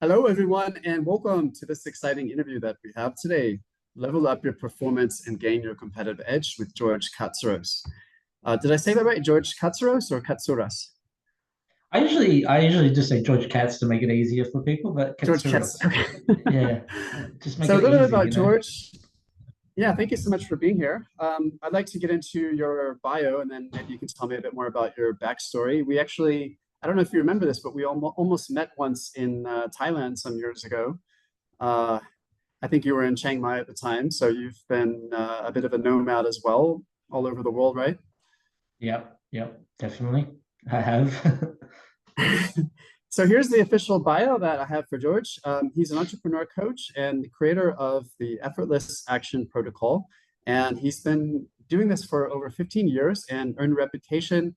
Hello, everyone, and welcome to this exciting interview that we have today. Level up your performance and gain your competitive edge with George Katsiouras. Did I say that right? George Katsiouras or Katsiouras? I usually just say George Katz to make it easier for people, but George Katz. Katsiouras. Okay. Yeah, just make So a it little bit easy, about George. Yeah, thank you so much for being here. I'd like to get into your bio, and then maybe you can tell me a bit more about your backstory. We actually, I don't know if you remember this, but we almost met once in Thailand some years ago. Uh, I think you were in Chiang Mai at the time, so you've been a bit of a nomad as well, all over the world, right? Yep, definitely. I have. So here's the official bio that I have for George. He's an entrepreneur coach and the creator of the Effortless Action Protocol. And he's been doing this for over 15 years and earned a reputation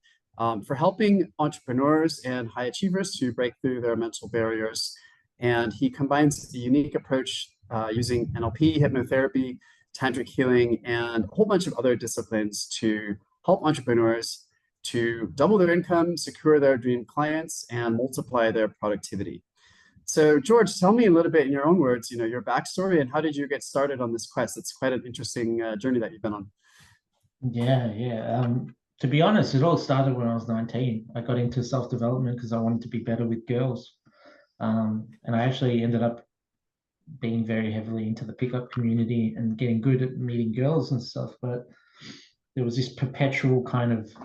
for helping entrepreneurs and high achievers to break through their mental barriers. And he combines a unique approach using NLP, hypnotherapy, tantric healing, and a whole bunch of other disciplines to help entrepreneurs to double their income, secure their dream clients, and multiply their productivity. So, George, tell me a little bit in your own words, your backstory and how did you get started on this quest? It's quite an interesting journey that you've been on. Yeah. To be honest, it all started when I was 19. I got into self-development because I wanted to be better with girls. And I actually ended up being very heavily into the pickup community and getting good at meeting girls and stuff. But there was this perpetual kind of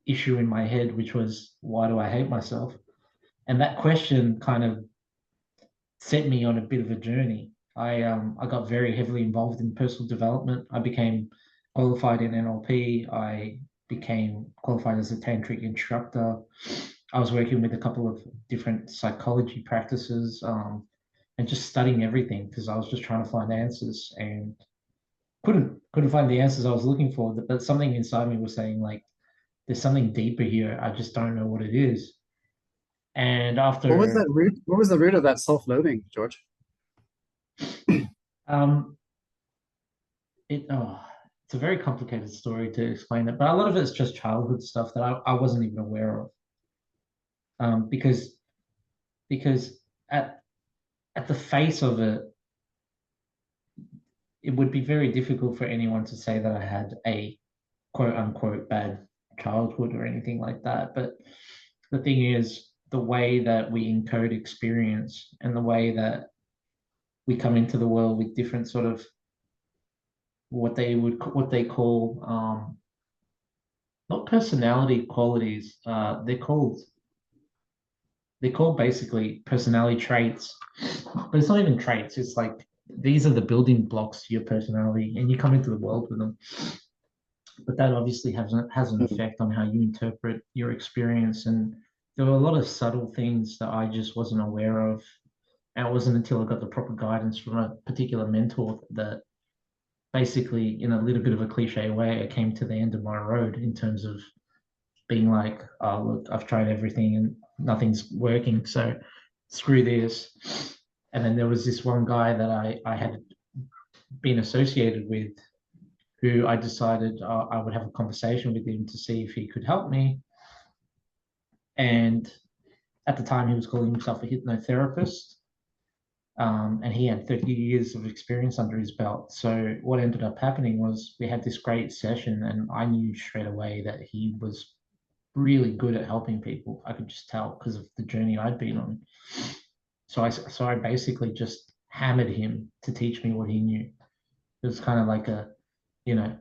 issue in my head, which was, why do I hate myself? And that question kind of set me on a bit of a journey. I got very heavily involved in personal development. I became qualified in NLP. I became qualified as a tantric instructor. I was working with a couple of different psychology practices, and just studying everything because I was just trying to find answers and couldn't find the answers I was looking for. But something inside me was saying like, there's something deeper here. I just don't know what it is. And What was after that root? What was the root of that self-loathing, George? um, it it's a very complicated story to explain it, but a lot of it's just childhood stuff that I wasn't even aware of. Because because at at the face of it, it would be very difficult for anyone to say that I had a quote unquote bad childhood or anything like that. But the thing is, the way that we encode experience and the way that we come into the world with different sort of what they call not personality qualities. They're called basically personality traits, but it's not even traits. It's like these are the building blocks to your personality, and you come into the world with them. But that obviously has an Mm. effect on how you interpret your experience. And there were a lot of subtle things that I just wasn't aware of. And it wasn't until I got the proper guidance from a particular mentor that basically, in a little bit of a cliche way, I came to the end of my road in terms of being like, oh, look, I've tried everything and nothing's working. So screw this. And then there was this one guy that I had been associated with who I decided I would have a conversation with him to see if he could help me. And at the time, he was calling himself a hypnotherapist. And he had 30 years of experience under his belt. So what ended up happening was we had this great session, and I knew straight away that he was really good at helping people. I could just tell because of the journey I'd been on. So I basically just hammered him to teach me what he knew. It was kind of like you know,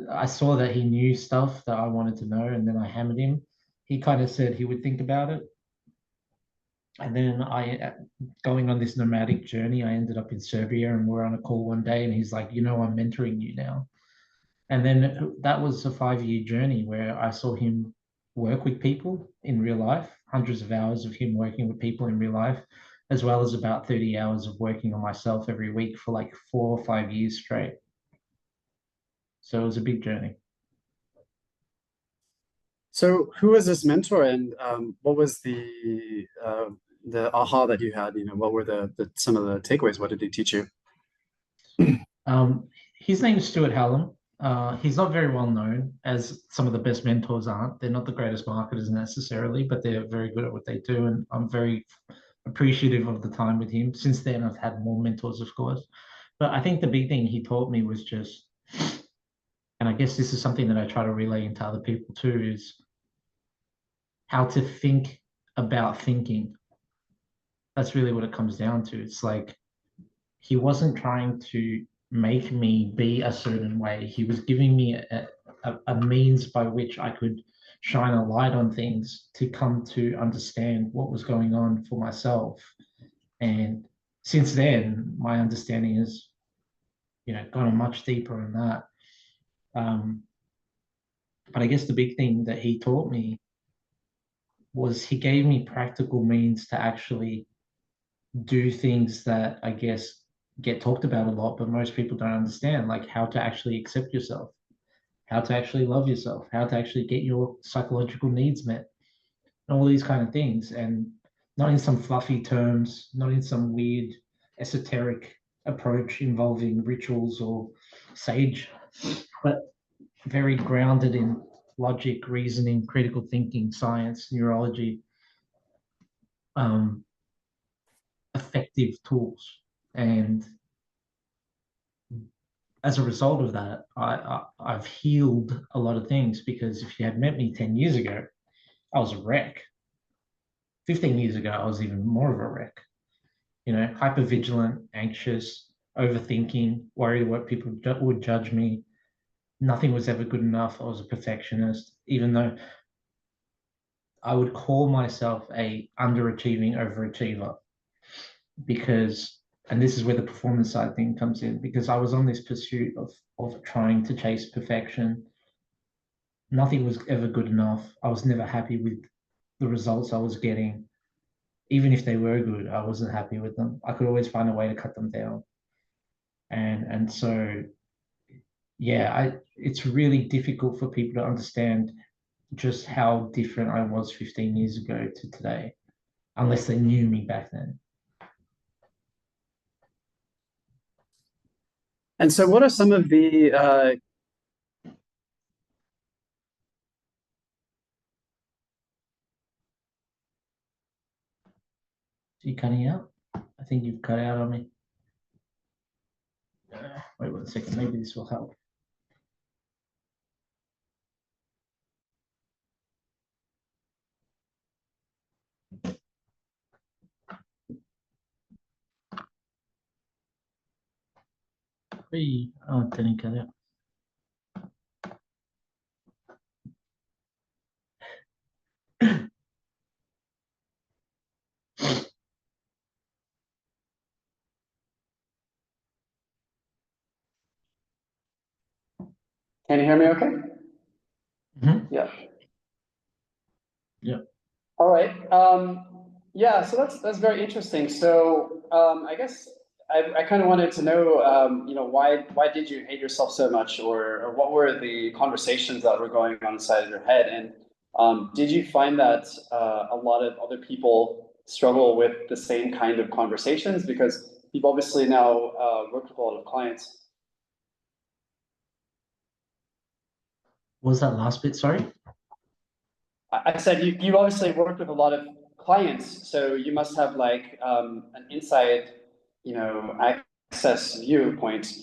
I saw that he knew stuff that I wanted to know, and then I hammered him. He kind of said he would think about it, and then going on this nomadic journey, I ended up in Serbia, and we're on a call one day, and he's like, I'm mentoring you now. And then that was a 5 year journey where I saw him work with people in real life, hundreds of hours of him working with people in real life, as well as about 30 hours of working on myself every week for like 4 or 5 years straight. So it was a big journey. So, who was this mentor, and what was the aha that you had? What were the some of the takeaways? What did he teach you? Um, his name is Stuart Hallam. He's not very well known, as some of the best mentors aren't. They're not the greatest marketers necessarily, but they're very good at what they do. And I'm very appreciative of the time with him. Since then, I've had more mentors, of course. But I think the big thing he taught me was just, and I guess this is something that I try to relay into other people too, is how to think about thinking. That's really what it comes down to. It's like he wasn't trying to make me be a certain way. He was giving me a means by which I could shine a light on things to come to understand what was going on for myself. And since then, my understanding has, gone much deeper in that. Um, but I guess the big thing that he taught me was he gave me practical means to actually do things that I guess get talked about a lot, but most people don't understand, like how to actually accept yourself, how to actually love yourself, how to actually get your psychological needs met, and all these kind of things. And not in some fluffy terms, not in some weird esoteric approach involving rituals or sage, but very grounded in logic, reasoning, critical thinking, science, neurology, um, effective tools. And as a result of that, I've healed a lot of things, because if you had met me 10 years ago, I was a wreck. 15 years ago, I was even more of a wreck. Hyper vigilant, anxious, overthinking, worried what people would judge me. Nothing was ever good enough. I was a perfectionist, even though I would call myself a underachieving overachiever, because, and this is where the performance side thing comes in, because I was on this pursuit of trying to chase perfection. Nothing was ever good enough. I was never happy with the results I was getting. Even if they were good, I wasn't happy with them. I could always find a way to cut them down. And so yeah, it's really difficult for people to understand just how different I was 15 years ago to today, unless they knew me back then. And so what are some of the So you cutting out? I think you've cut out on me. Wait 1 second, maybe this will help. Hey, oh, it didn't cut out. can you hear me okay? Mhm. Yeah. Yeah. All right. Yeah, so that's very interesting. So I guess I kind of wanted to know, why did you hate yourself so much, or what were the conversations that were going on inside of your head, and did you find that a lot of other people struggle with the same kind of conversations? Because you've obviously now worked with a lot of clients. What was that last bit? Sorry. I said you obviously worked with a lot of clients, so you must have like an inside, access viewpoint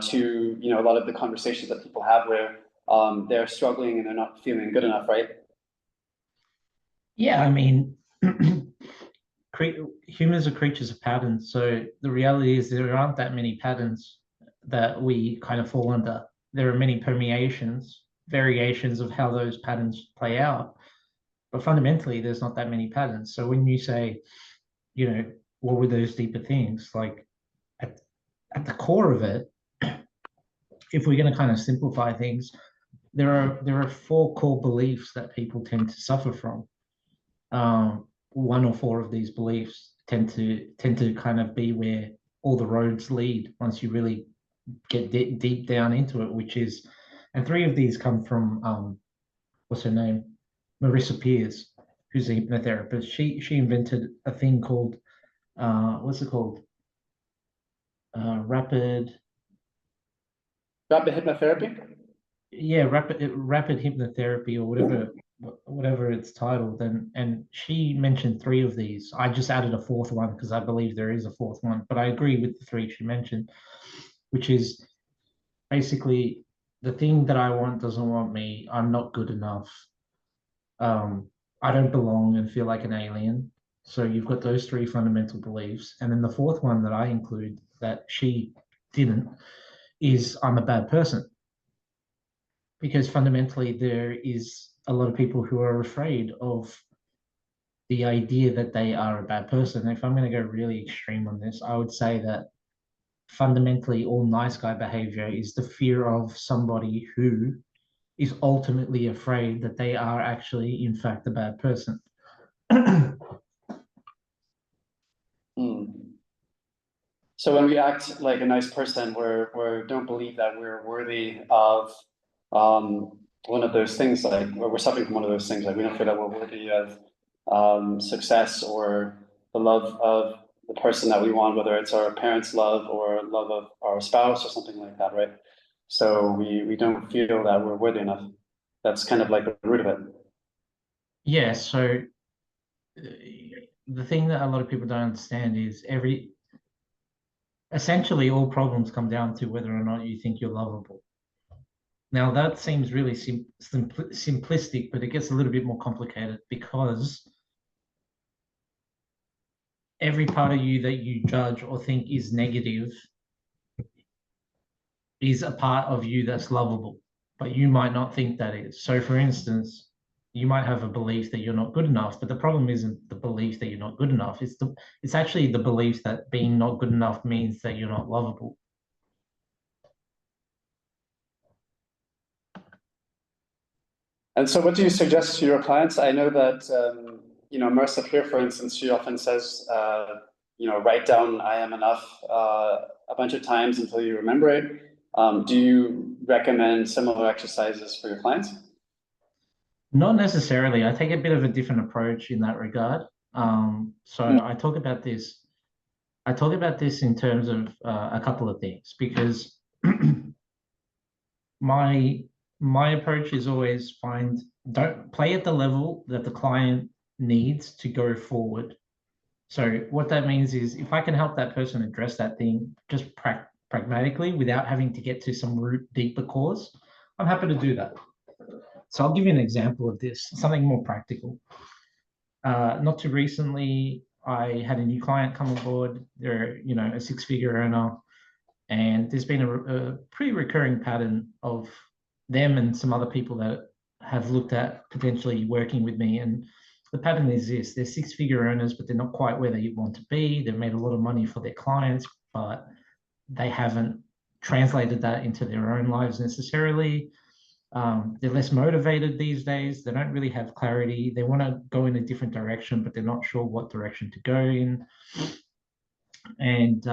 to a lot of the conversations that people have where they're struggling and they're not feeling good enough, right? Yeah, I mean, humans are creatures of patterns. So the reality is there aren't that many patterns that we kind of fall under. There are many permeations, variations of how those patterns play out. But fundamentally, there's not that many patterns. So when you say, what were those deeper things? Like at, at the core of it, if we're going to kind of simplify things, there are four core beliefs that people tend to suffer from. One or four of these beliefs tend to kind of be where all the roads lead once you really get deep down into it, which is, and three of these come from what's her name, Marissa Peers, who's a hypnotherapist. She invented a thing called what's it called? Rapid, Rapid hypnotherapy. yeah, rapid hypnotherapy or whatever whatever it's titled, and she mentioned three of these. I just added a fourth one because I believe there is a fourth one, but I agree with the three she mentioned, which is basically the thing that I want doesn't want me. I'm not good enough. I don't belong and feel like an alien. So you've got those three fundamental beliefs, and then the fourth one that I include that she didn't is I'm a bad person, because fundamentally there is a lot of people who are afraid of the idea that they are a bad person. If I'm going to go really extreme on this, I would say that fundamentally all nice guy behavior is the fear of somebody who is ultimately afraid that they are actually, in fact, a bad person. So when we act like a nice person, we don't believe that we're worthy of one of those things, like or we're suffering from one of those things, like we don't feel that we're worthy of success or the love of the person that we want, whether it's our parents' love or love of our spouse or something like that, right? So we don't feel that we're worthy enough. That's kind of like the root of it. Yeah, so the thing that a lot of people don't understand is essentially all problems come down to whether or not you think you're lovable. Now that seems really simplistic, but it gets a little bit more complicated because every part of you that you judge or think is negative is a part of you that's lovable, but you might not think that is. So, for instance, you might have a belief that you're not good enough, but the problem isn't the belief that you're not good enough. It's actually the belief that being not good enough means that you're not lovable. And so what do you suggest to your clients? I know that, Marissa Peer, for instance, she often says, write down I am enough a bunch of times until you remember it. Do you recommend similar exercises for your clients? Not necessarily. I take a bit of a different approach in that regard. So Mm. I talk about this. I talk about this in terms of a couple of things because my my approach is always don't play at the level that the client needs to go forward. So what that means is if I can help that person address that thing just pragmatically without having to get to some root deeper cause, I'm happy to do that. So I'll give you an example of this, something more practical. Not too recently, I had a new client come on board. They're, a six-figure earner, and there's been a pretty recurring pattern of them and some other people that have looked at potentially working with me. And the pattern is this: they're six-figure earners, but they're not quite where they want to be. They've made a lot of money for their clients, but they haven't translated that into their own lives necessarily. They're less motivated these days. They don't really have clarity. They want to go in a different direction, but they're not sure what direction to go in. And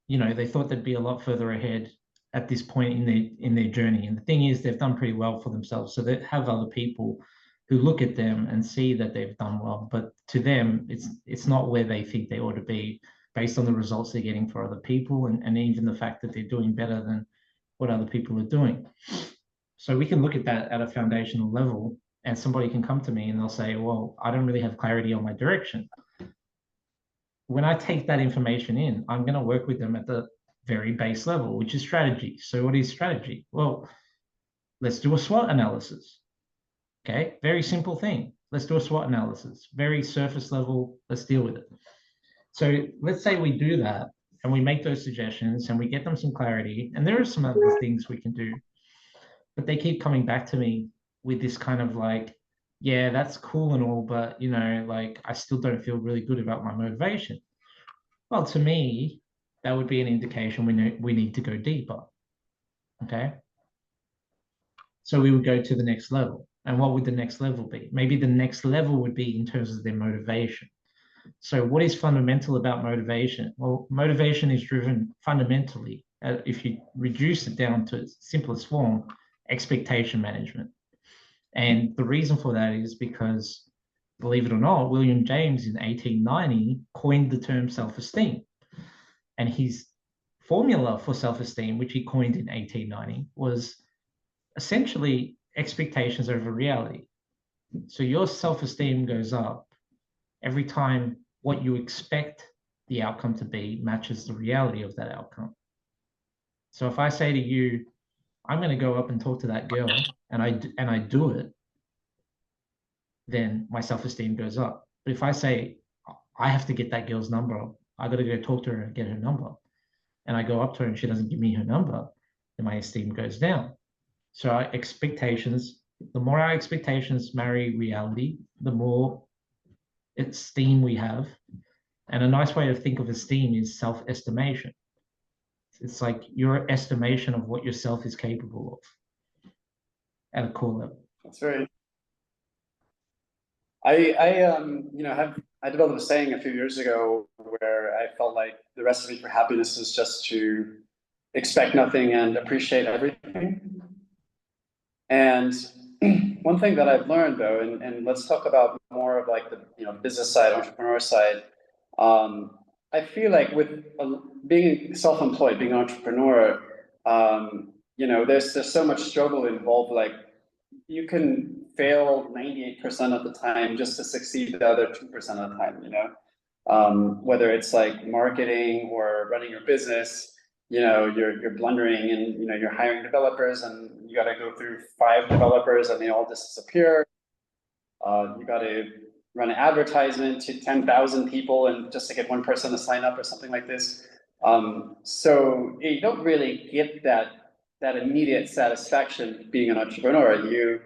they thought they'd be a lot further ahead at this point in their journey. And the thing is, they've done pretty well for themselves. So they have other people who look at them and see that they've done well, but to them, it's not where they think they ought to be based on the results they're getting for other people, and even the fact that they're doing better than what other people are doing. So we can look at that at a foundational level, and somebody can come to me and they'll say, well, I don't really have clarity on my direction. When I take that information in, I'm going to work with them at the very base level, which is strategy. So what is strategy? Well, let's do a SWOT analysis. Okay, very simple thing. Let's do a SWOT analysis. Very surface level, let's deal with it. So let's say we do that and we make those suggestions and we get them some clarity. And there are some other things we can do, but they keep coming back to me with this kind of like, yeah, that's cool and all, but like I still don't feel really good about my motivation. Well, to me, that would be an indication we need to go deeper. Okay. So we would go to the next level. And what would the next level be? Maybe the next level would be in terms of their motivation. So, what is fundamental about motivation? Well, motivation is driven fundamentally, if you reduce it down to its simplest form, expectation management. And the reason for that is because, believe it or not, William James in 1890 coined the term self esteem. And his formula for self esteem, which he coined in 1890, was essentially expectations over reality. So your self-esteem goes up every time what you expect the outcome to be matches the reality of that outcome. So if I say to you, I'm going to go up and talk to that girl, and I do it, then my self-esteem goes up. But if I say, I have to get that girl's number, I got to go talk to her and get her number, and I go up to her and she doesn't give me her number, then my esteem goes down. So our expectations, the more our expectations marry reality, the more esteem we have. And a nice way to think of esteem is self-estimation. It's like your estimation of what yourself is capable of at a core level. That's very. I developed a saying a few years ago where I felt like the recipe for happiness is just to expect nothing and appreciate everything. And one thing that I've learned though, and let's talk about more of like the business side, entrepreneur side. I feel like with being self-employed, being an entrepreneur, there's so much struggle involved. Like you can fail 98% of the time just to succeed the other 2% of the time. Whether it's like marketing or running your business, you're blundering and you're hiring developers and you got to go through 5 developers and they all disappear. You got to run an advertisement to 10,000 people and just to get one person to sign up or something like this. So you don't really get that immediate satisfaction being an entrepreneur. You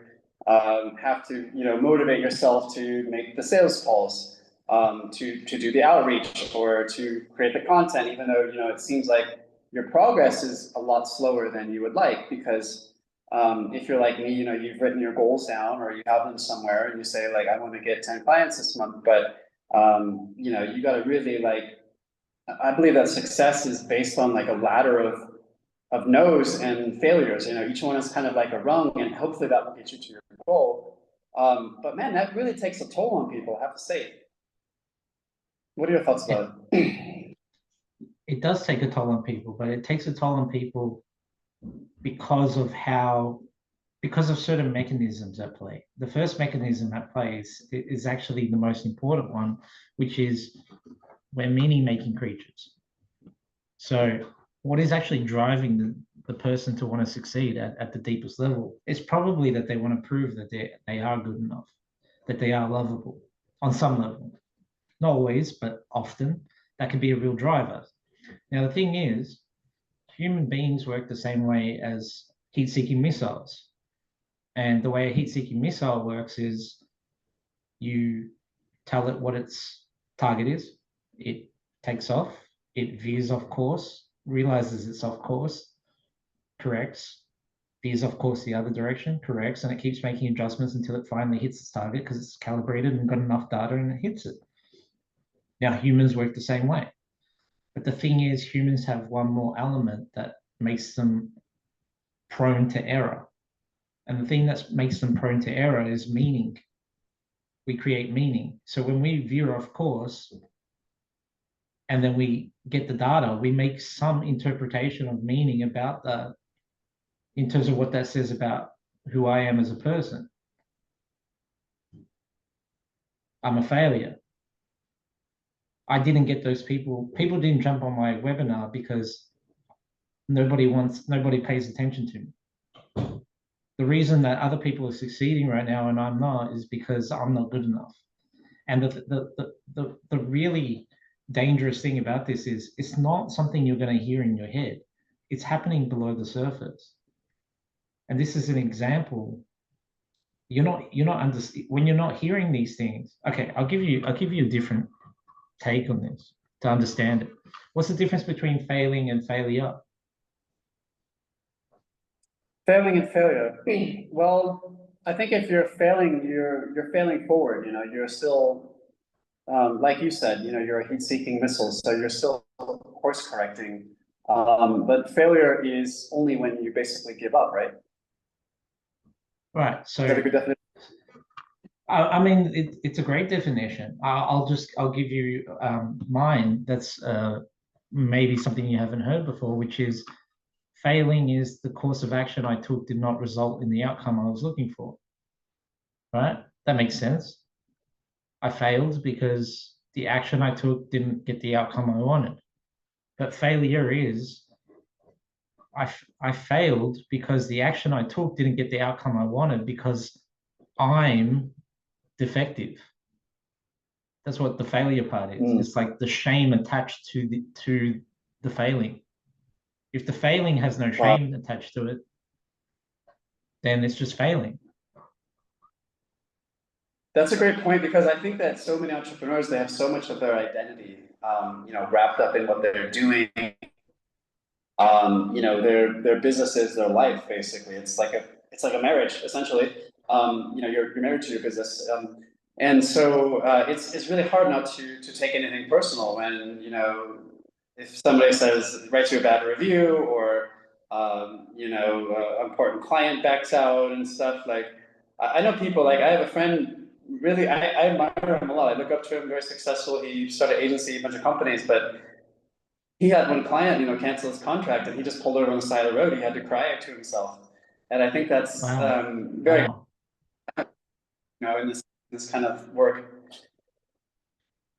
have to motivate yourself to make the sales calls, to do the outreach or to create the content, even though it seems like your progress is a lot slower than you would like, because if you're like me, you've written your goals down or you have them somewhere and you say like, I want to get 10 clients this month, but you got to really like, I believe that success is based on like a ladder of no's and failures. Each one is kind of like a rung, and hopefully that will get you to your goal. But man, that really takes a toll on people, I have to say. What are your thoughts about it? It does take a toll on people, but it takes a toll on people because of certain mechanisms at play. The first mechanism at play is actually the most important one, which is we're meaning-making creatures. So what is actually driving the person to want to succeed at the deepest level is probably that they want to prove that they are good enough, that they are lovable on some level. Not always, but often. That can be a real driver. Now, the thing is, human beings work the same way as heat-seeking missiles. And the way a heat-seeking missile works is you tell it what its target is, it takes off, it veers off course, realizes it's off course, corrects, veers off course the other direction, corrects, and it keeps making adjustments until it finally hits its target because it's calibrated and got enough data and it hits it. Now, humans work the same way. But the thing is, humans have one more element that makes them prone to error. And the thing that makes them prone to error is meaning. We create meaning. So when we veer off course and then we get the data, we make some interpretation of meaning about that in terms of what that says about who I am as a person. I'm a failure. I didn't get those people. People didn't jump on my webinar because nobody pays attention to me. The reason that other people are succeeding right now and I'm not is because I'm not good enough. And the really dangerous thing about this is it's not something you're going to hear in your head. It's happening below the surface. And this is an example. When you're not hearing these things. Okay, I'll give you a different take on this to understand it. What's the difference between failing and failure? Failing and failure. Well, I think if you're failing, you're failing forward. You're still, like you said, you're a heat-seeking missile, so you're still course correcting. But failure is only when you basically give up, right? Right. So is that a good definition? I mean, it's a great definition. I'll give you mine. That's maybe something you haven't heard before, which is failing is the course of action I took did not result in the outcome I was looking for. Right? That makes sense. I failed because the action I took didn't get the outcome I wanted. But failure is I failed because the action I took didn't get the outcome I wanted because I'm defective. That's what the failure part is. It's like the shame attached to the failing. If the failing has no Wow. shame attached to it, then it's just failing. That's a great point, because I think that so many entrepreneurs, they have so much of their identity, wrapped up in what they're doing. Their business is their life, basically. It's like a marriage, essentially. You're married to your business, and so it's really hard not to take anything personal when if somebody writes you a bad review, or important client backs out and stuff. Like, I know people, like I have a friend, really, I admire him a lot. I look up to him, very successful. He started an agency, a bunch of companies, but he had one client, cancel his contract, and he just pulled over on the side of the road. He had to cry to himself. And I think that's Wow. very, Wow. in this kind of work.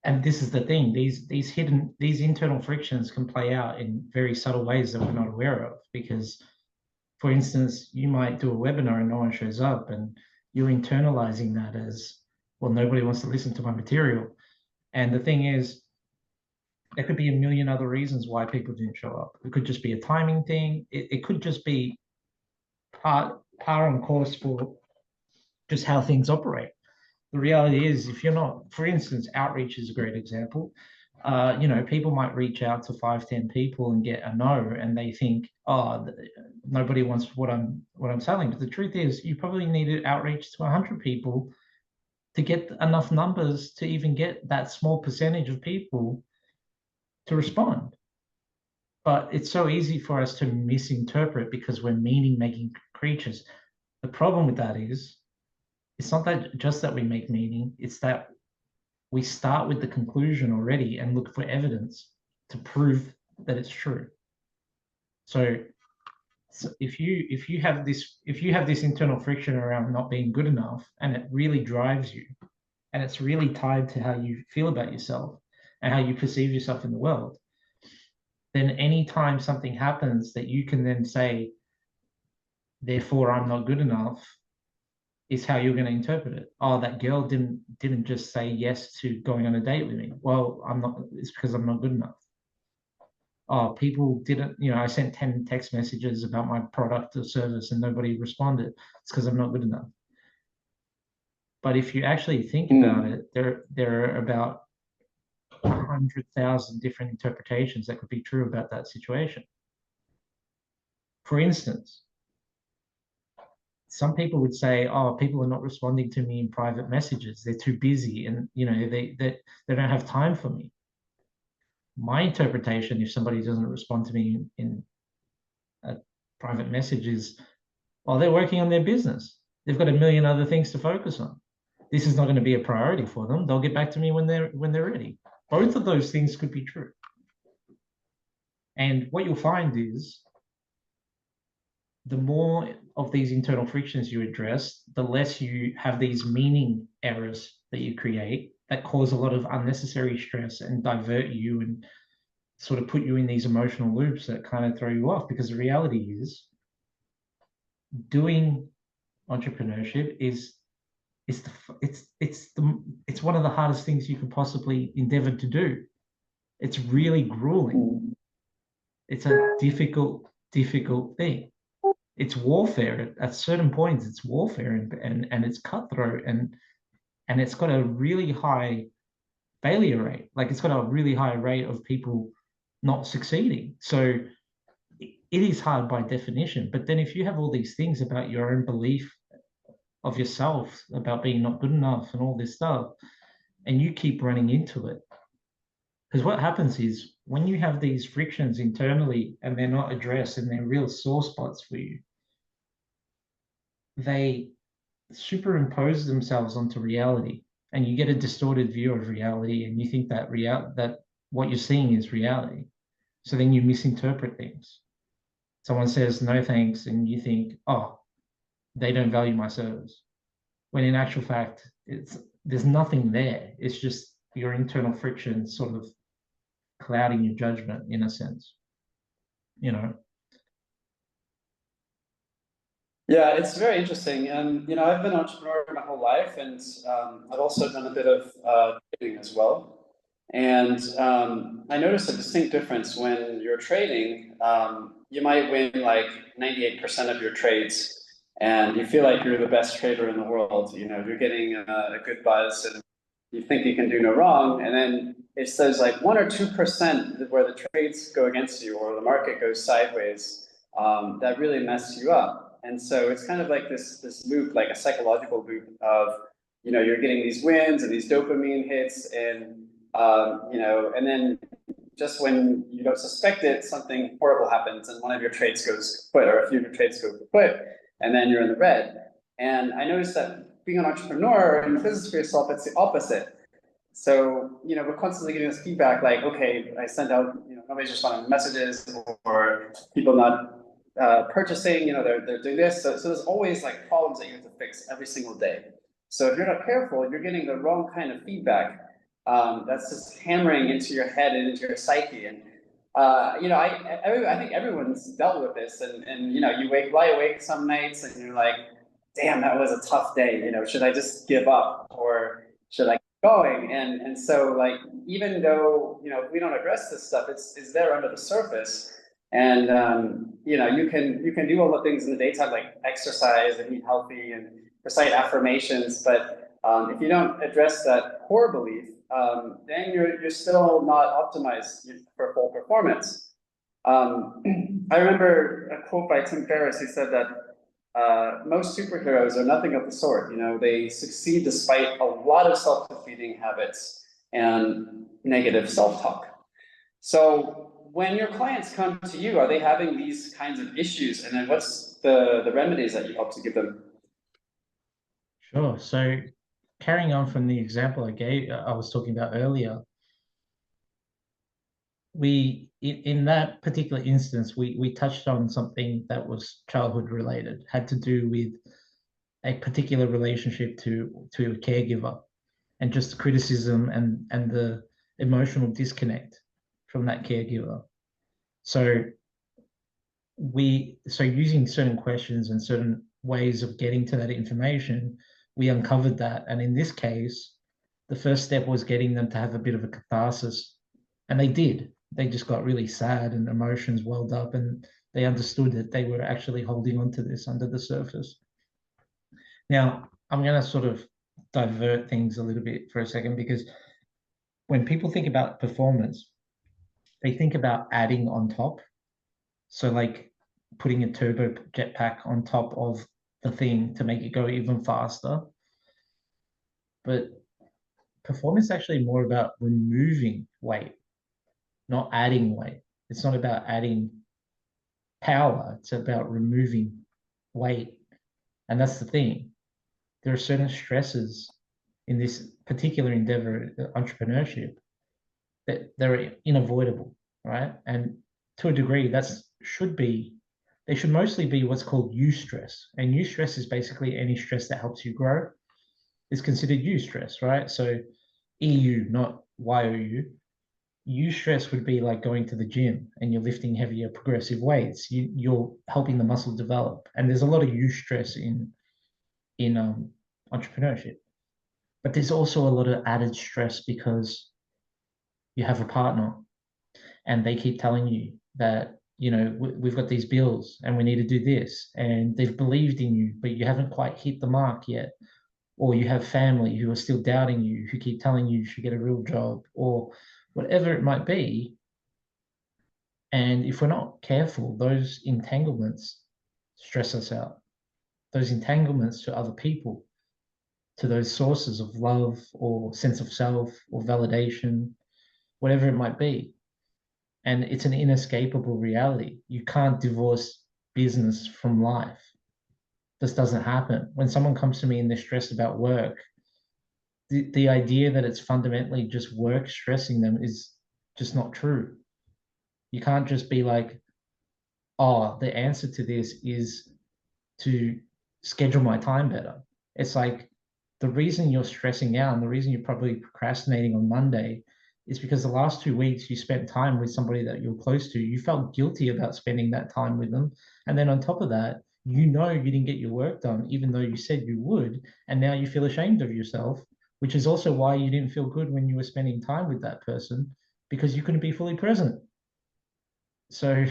And this is the thing, these internal frictions can play out in very subtle ways that we're not aware of. Because, for instance, you might do a webinar and no one shows up, and you're internalizing that as, well, nobody wants to listen to my material. And the thing is, there could be a million other reasons why people didn't show up. It could just be a timing thing. It could just be par on course for just how things operate. The reality is, if you're not, for instance, outreach is a great example. People might reach out to 5, 10 people and get a no, and they think, oh, nobody wants what I'm selling. But the truth is, you probably needed outreach to 100 people to get enough numbers to even get that small percentage of people to respond. But it's so easy for us to misinterpret because we're meaning-making creatures. The problem with that is, it's not that just that we make meaning, it's that we start with the conclusion already and look for evidence to prove that it's true. So if you have this internal friction around not being good enough, and it really drives you, and it's really tied to how you feel about yourself and how you perceive yourself in the world, then anytime something happens that you can then say, therefore I'm not good enough, is how you're going to interpret it. Oh, that girl didn't just say yes to going on a date with me. Well, I'm not. It's because I'm not good enough. Oh, people didn't. I sent 10 text messages about my product or service and nobody responded. It's because I'm not good enough. But if you actually think about it, there are about 100,000 different interpretations that could be true about that situation. For instance, some people would say, oh, people are not responding to me in private messages. They're too busy, and they don't have time for me. My interpretation, if somebody doesn't respond to me in a private message, is, well, they're working on their business. They've got a million other things to focus on. This is not going to be a priority for them. They'll get back to me when they're ready. Both of those things could be true. And what you'll find is, the more of these internal frictions you address, the less you have these meaning errors that you create that cause a lot of unnecessary stress and divert you and sort of put you in these emotional loops that kind of throw you off. Because the reality is, doing entrepreneurship is it's one of the hardest things you could possibly endeavor to do. It's really grueling. It's a difficult thing. It's warfare. At certain points, it's warfare, and it's cutthroat, and it's got a really high failure rate. Like, it's got a really high rate of people not succeeding. So it is hard by definition. But then if you have all these things about your own belief of yourself, about being not good enough and all this stuff, and you keep running into it, because what happens is, when you have these frictions internally and they're not addressed and they're real sore spots for you, they superimpose themselves onto reality, and you get a distorted view of reality, and you think that that what you're seeing is reality. So then you misinterpret things. Someone says no thanks, and you think, oh, they don't value my service. when in actual fact, there's nothing there. It's just your internal friction sort of clouding your judgment in a sense, you know. Yeah, it's very interesting. And, I've been an entrepreneur my whole life, and I've also done a bit of trading as well. And I noticed a distinct difference when you're trading. You might win like 98% of your trades, and you feel like you're the best trader in the world. You're getting a good buzz, and you think you can do no wrong. And then it's those like 1 or 2% where the trades go against you or the market goes sideways, that really mess you up. And so it's kind of like this loop, like a psychological loop of, you're getting these wins and these dopamine hits, and then just when you don't suspect it, something horrible happens and one of your trades goes kaput, or a few of your trades go kaput, and then you're in the red. And I noticed that being an entrepreneur and business for yourself, it's the opposite. So, we're constantly getting this feedback like, okay, I sent out, nobody's responding to messages, or people not purchasing, they're doing this. So there's always like problems that you have to fix every single day. So if you're not careful, you're getting the wrong kind of feedback. That's just hammering into your head and into your psyche. And I think everyone's dealt with this. And you lie awake some nights and you're like, damn, that was a tough day. Should I just give up, or should I keep going? And so like, even though we don't address this stuff, it's there under the surface. And you can do all the things in the daytime, like exercise and eat healthy and recite affirmations, but if you don't address that core belief, then you're still not optimized for full performance. I remember a quote by Tim Ferriss. He said that most superheroes are nothing of the sort. They succeed despite a lot of self-defeating habits and negative self-talk. So when your clients come to you, are they having these kinds of issues? And then what's the remedies that you help to give them? Sure. So carrying on from the example I was talking about earlier, in that particular instance, we touched on something that was childhood related, had to do with a particular relationship to a caregiver, and just criticism and the emotional disconnect from that caregiver. So using certain questions and certain ways of getting to that information, we uncovered that. And in this case, the first step was getting them to have a bit of a catharsis. And they did. They just got really sad and emotions welled up, and they understood that they were actually holding on to this under the surface. Now, I'm going to sort of divert things a little bit for a second, because when people think about performance, they think about adding on top. So like putting a turbo jetpack on top of the thing to make it go even faster. But performance is actually more about removing weight, not adding weight. It's not about adding power, it's about removing weight. And that's the thing. There are certain stresses in this particular endeavor, entrepreneurship, that they're unavoidable, right? And to a degree, they should mostly be what's called eustress. And eustress is basically any stress that helps you grow is considered eustress, right? So EU, not YOU. Eustress would be like going to the gym and you're lifting heavier progressive weights. You're helping the muscle develop. And there's a lot of eustress in entrepreneurship. But there's also a lot of added stress because you have a partner and they keep telling you that, we've got these bills and we need to do this, and they've believed in you, but you haven't quite hit the mark yet. Or you have family who are still doubting you, who keep telling you should get a real job, or whatever it might be. And if we're not careful, those entanglements stress us out. Those entanglements to other people, to those sources of love or sense of self or validation, whatever it might be. And it's an inescapable reality. You can't divorce business from life. This doesn't happen. When someone comes to me and they're stressed about work, the idea that it's fundamentally just work stressing them is just not true. You can't just be like, oh, the answer to this is to schedule my time better. It's like, the reason you're stressing out and the reason you're probably procrastinating on Monday is because the last 2 weeks you spent time with somebody that you're close to. You felt guilty about spending that time with them. And then on top of that, you know you didn't get your work done, even though you said you would. And now you feel ashamed of yourself, which is also why you didn't feel good when you were spending time with that person, because you couldn't be fully present. So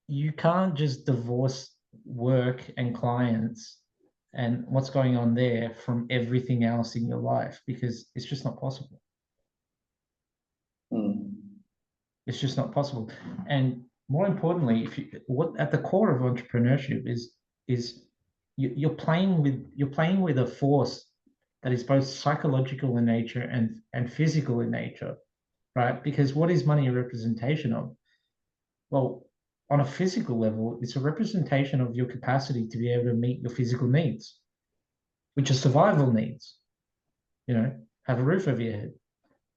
you can't just divorce work and clients and what's going on there from everything else in your life, because it's just not possible. It's just not possible. And more importantly, if you, what at the core of entrepreneurship is you're playing with a force that is both psychological in nature and physical in nature, right? Because what is money a representation of? Well, on a physical level, it's a representation of your capacity to be able to meet your physical needs, which are survival needs. You know, have a roof over your head,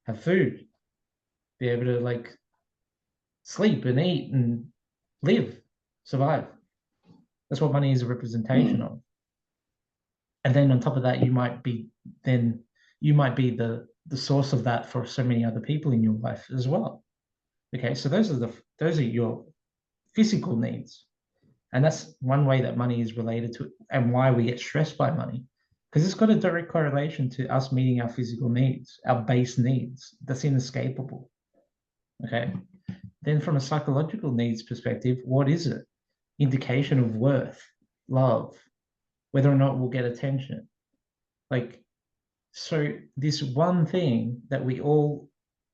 have food, be able to like sleep and eat and live, survive. That's what money is a representation of. And then on top of that, you might be the source of that for so many other people in your life as well. Okay, so those are your physical needs. And that's one way that money is related to, and why we get stressed by money, because it's got a direct correlation to us meeting our physical needs, our base needs. That's inescapable. Okay. Then from a psychological needs perspective, what is it? Indication of worth, love, whether or not we'll get attention. Like, so this one thing that we all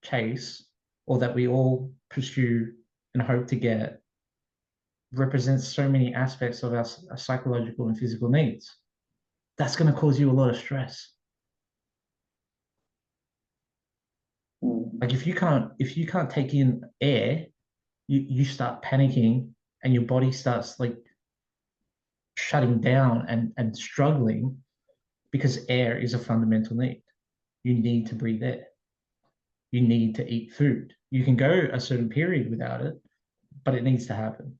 chase or that we all pursue and hope to get represents so many aspects of our psychological and physical needs. That's going to cause you a lot of stress. Like if you can't take in air, you start panicking and your body starts like shutting down and struggling, because air is a fundamental need. You need to breathe air. You need to eat food. You can go a certain period without it, but it needs to happen.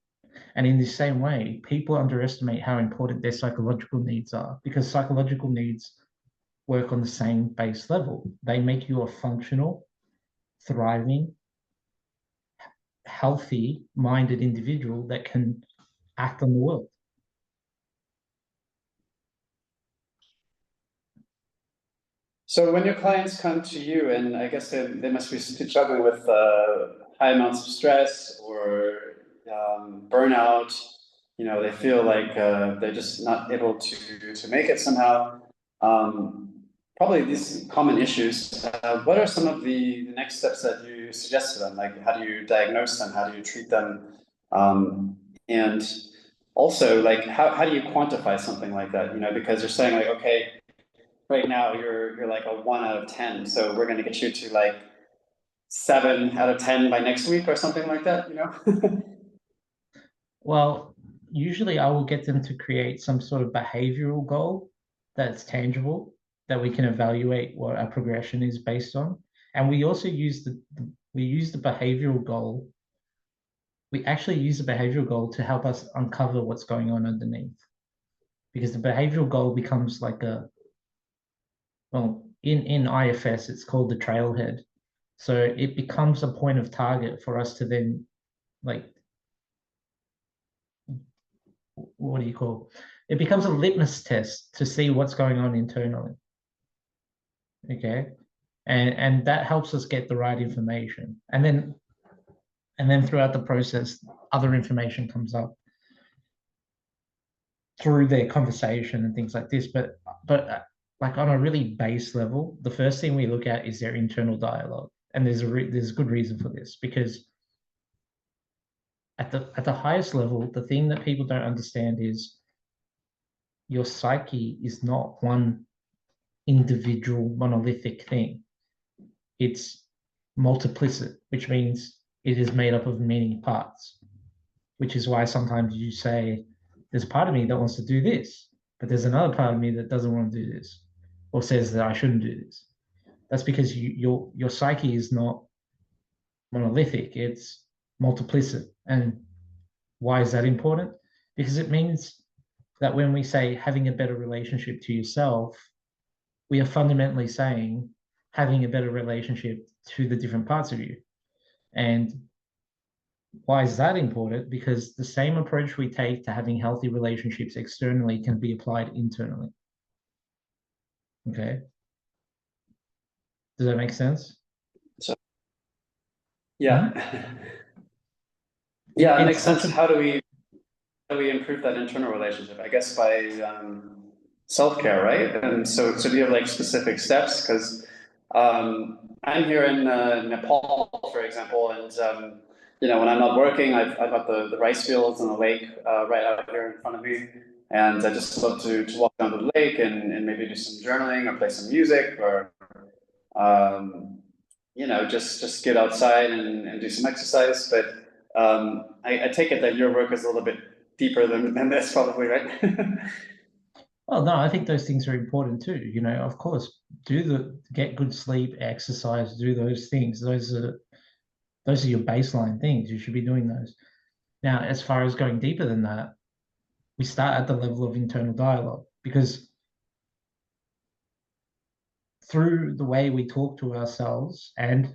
And in the same way, people underestimate how important their psychological needs are, because psychological needs work on the same base level. They make you a functional, thriving, healthy minded individual that can act on the world. So when your clients come to you, and I guess they must be struggling with high amounts of stress or burnout, you know, they feel like they're just not able to make it somehow. Probably these common issues. What are some of the next steps that you suggest to them? Like, how do you diagnose them? How do you treat them? And also, like, how do you quantify something like that? You know, because you're saying like, okay, right now you're like a 1 out of 10, so we're going to get you to like 7 out of 10 by next week or something like that, you know. Well, usually I will get them to create some sort of behavioral goal that's tangible, that we can evaluate what our progression is based on. And we also use the behavioral goal. We actually use the behavioral goal to help us uncover what's going on underneath, because the behavioral goal becomes like in IFS, it's called the trailhead. So it becomes a point of target for us to then, like, what do you call it? Becomes a litmus test to see what's going on internally. Okay. And that helps us get the right information. And then throughout the process, other information comes up through their conversation and things like this. But like on a really base level, the first thing we look at is their internal dialogue. And there's a good reason for this, because at the highest level, the thing that people don't understand is your psyche is not one individual monolithic thing. It's multiplicit, which means it is made up of many parts, which is why sometimes you say, there's a part of me that wants to do this, but there's another part of me that doesn't want to do this, or says that I shouldn't do this. That's because your psyche is not monolithic, it's multiplicit. And why is that important? Because it means that when we say having a better relationship to yourself, we are fundamentally saying having a better relationship to the different parts of you. And why is that important? Because the same approach we take to having healthy relationships externally can be applied internally. Okay. Does that make sense? So, yeah. Yeah, it makes sense. How do we improve that internal relationship? I guess by self-care, right? And so do you have like specific steps? Because I'm here in Nepal, for example, and you know, when I'm not working, I've got the rice fields and the lake right out here in front of me, and I just love to walk down to the lake and maybe do some journaling or play some music or you know, just get outside and do some exercise. But I take it that your work is a little bit deeper than this, probably, right? Well, no, I think those things are important too. You know, of course, get good sleep, exercise, do those things. Those are your baseline things. You should be doing those. Now, as far as going deeper than that, we start at the level of internal dialogue, because through the way we talk to ourselves and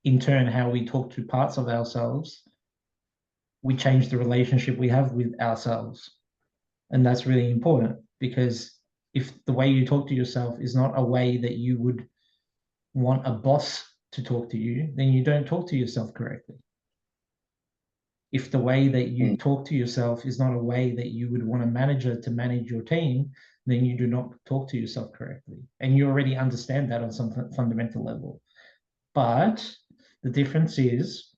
in turn how we talk to parts of ourselves, we change the relationship we have with ourselves. And that's really important, because if the way you talk to yourself is not a way that you would want a boss to talk to you, then you don't talk to yourself correctly. If the way that you talk to yourself is not a way that you would want a manager to manage your team, then you do not talk to yourself correctly. And you already understand that on some fundamental level. But the difference is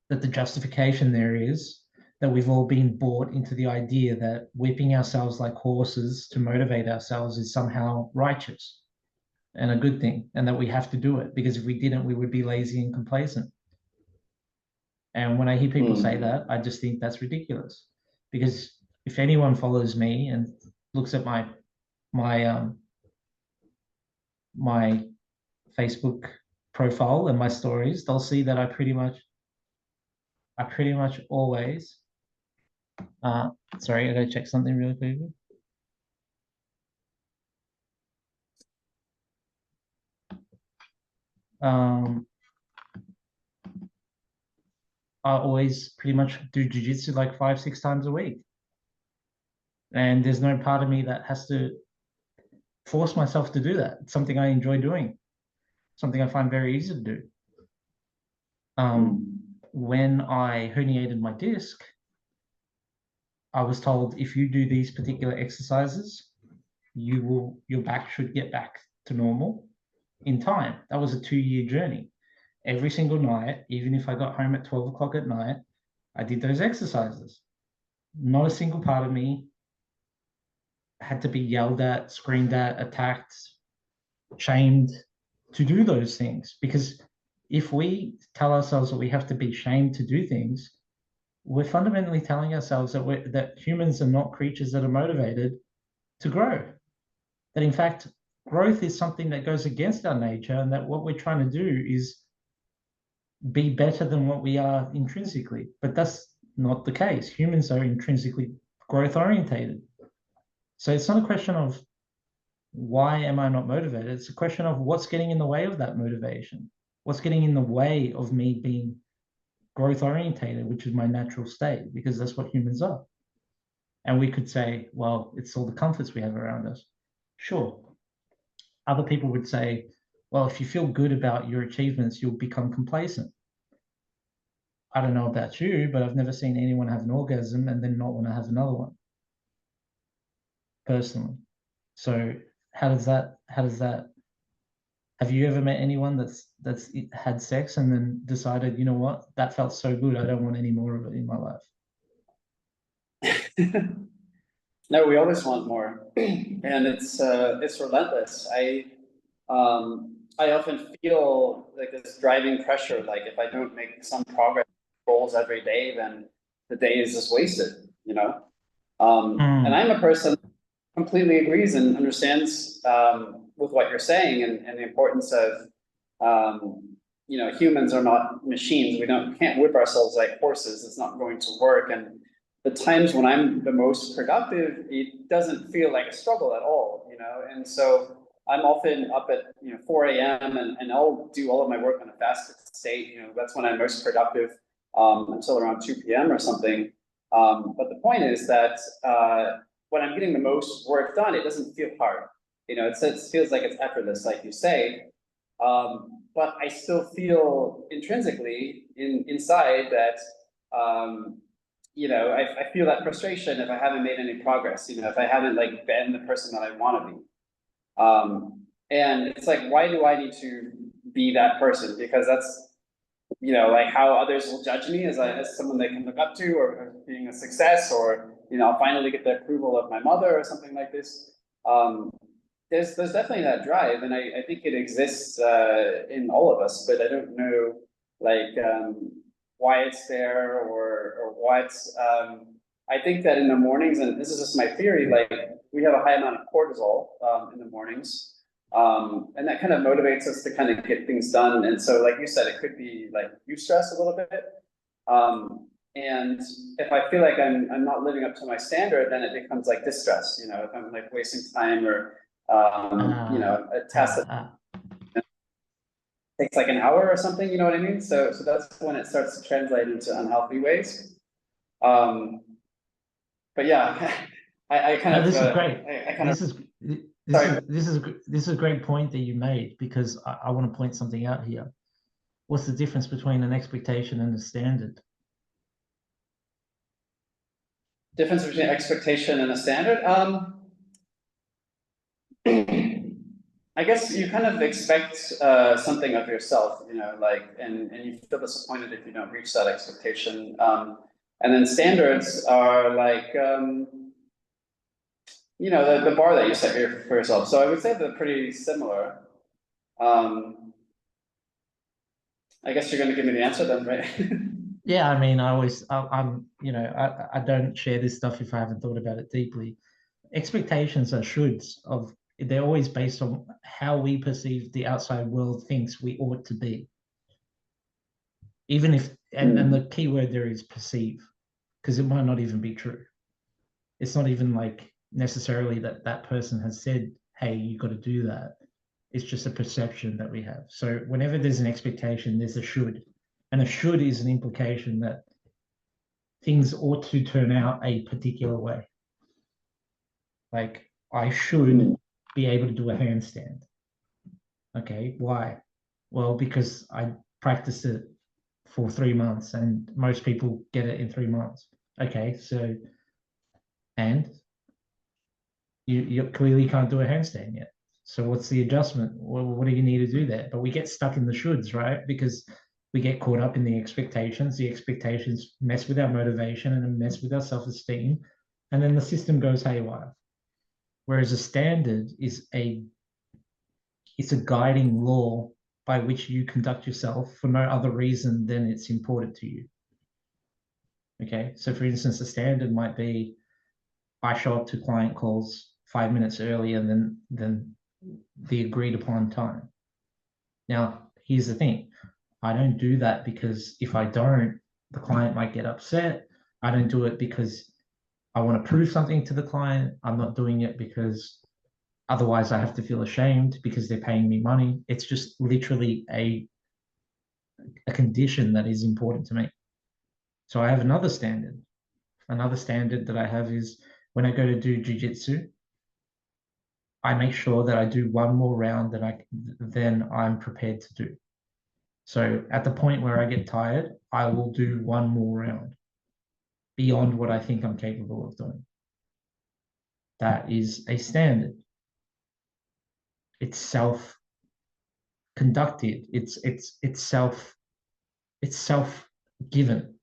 that the justification there is that we've all been bought into the idea that whipping ourselves like horses to motivate ourselves is somehow righteous and a good thing, and that we have to do it, because if we didn't, we would be lazy and complacent. And when I hear people say that, I just think that's ridiculous. Because if anyone follows me and looks at my my Facebook profile and my stories, they'll see that I pretty much always. Sorry, I gotta check something really quickly. I always pretty much do jiu-jitsu like 5-6 times a week. And there's no part of me that has to force myself to do that. It's something I enjoy doing, something I find very easy to do. When I herniated my disc, I was told if you do these particular exercises, your back should get back to normal in time. That was a 2-year journey. Every single night, even if I got home at 12 o'clock at night, I did those exercises. Not a single part of me had to be yelled at, screamed at, attacked, shamed to do those things. Because if we tell ourselves that we have to be shamed to do things, we're fundamentally telling ourselves that humans are not creatures that are motivated to grow. That in fact, growth is something that goes against our nature, and that what we're trying to do is be better than what we are intrinsically. But that's not the case. Humans are intrinsically growth orientated. So it's not a question of why am I not motivated? It's a question of what's getting in the way of that motivation. What's getting in the way of me being growth orientated, which is my natural state, because that's what humans are. And we could say, well, it's all the comforts we have around us. Sure. Other people would say, well, if you feel good about your achievements, you'll become complacent. I don't know about you, but I've never seen anyone have an orgasm and then not want to have another one, personally. So how does that have you ever met anyone that's had sex and then decided, you know what, that felt so good, I don't want any more of it in my life? No, we always want more, and it's relentless. I often feel like this driving pressure. Like if I don't make some progress goals every day, then the day is just wasted. You know, and I'm a person who completely agrees and understands with what you're saying and the importance of you know, humans are not machines. We can't whip ourselves like horses. It's not going to work. And the times when I'm the most productive, it doesn't feel like a struggle at all, and so I'm often up at 4 a.m. and I'll do all of my work on a fasted state. That's when I'm most productive until around 2 p.m. or something. But the point is that when I'm getting the most work done, it doesn't feel hard. It feels like it's effortless, like you say. But I still feel intrinsically inside that I feel that frustration if I haven't made any progress. If I haven't like been the person that I want to be. And it's like, why do I need to be that person? Because that's, like how others will judge me as someone they can look up to, or being a success, or, I'll finally get the approval of my mother or something like this. There's definitely that drive, and I think it exists in all of us, but I don't know like why it's there or what. I think that in the mornings, and this is just my theory, like we have a high amount of cortisol in the mornings, and that kind of motivates us to kind of get things done. And so, like you said, it could be like eustress a little bit. And if I feel like I'm not living up to my standard, then it becomes like distress. If I'm like wasting time, or a test that takes like an hour or something. You know what I mean? So that's when it starts to translate into unhealthy ways. But yeah, I kind of. This is great. This is a great point that you made, because I want to point something out here. What's the difference between an expectation and a standard? Difference between expectation and a standard? I guess you kind of expect something of yourself, and you feel disappointed if you don't reach that expectation. And then standards are like, the bar that you set for yourself. So I would say they're pretty similar. I guess you're going to give me the answer then, right? Yeah, I mean, I don't share this stuff if I haven't thought about it deeply. Expectations are shoulds they're always based on how we perceive the outside world thinks we ought to be. Even if, and the key word there is perceive, because it might not even be true. It's not even like necessarily that person has said, hey, you got to do that. It's just a perception that we have. So whenever there's an expectation, there's a should. And a should is an implication that things ought to turn out a particular way. Like, I should be able to do a handstand. Okay, why? Well, because I practiced it for 3 months and most people get it in 3 months. Okay, so, and you clearly can't do a handstand yet. So what's the adjustment? Well, what do you need to do there? But we get stuck in the shoulds, right? Because we get caught up in the expectations. The expectations mess with our motivation and mess with our self-esteem. And then the system goes haywire. Whereas a standard is it's a guiding law by which you conduct yourself for no other reason than it's important to you. Okay, so for instance, the standard might be, I show up to client calls 5 minutes earlier than the agreed upon time. Now, here's the thing. I don't do that because if I don't, the client might get upset. I don't do it because I want to prove something to the client. I'm not doing it because otherwise I have to feel ashamed because they're paying me money. It's just literally a condition that is important to me. So I have another standard. Another standard that I have is when I go to do jiu-jitsu, I make sure that I do one more round than I'm prepared to do. So at the point where I get tired, I will do one more round beyond what I think I'm capable of doing. That is a standard. It's self-conducted. It's self-given.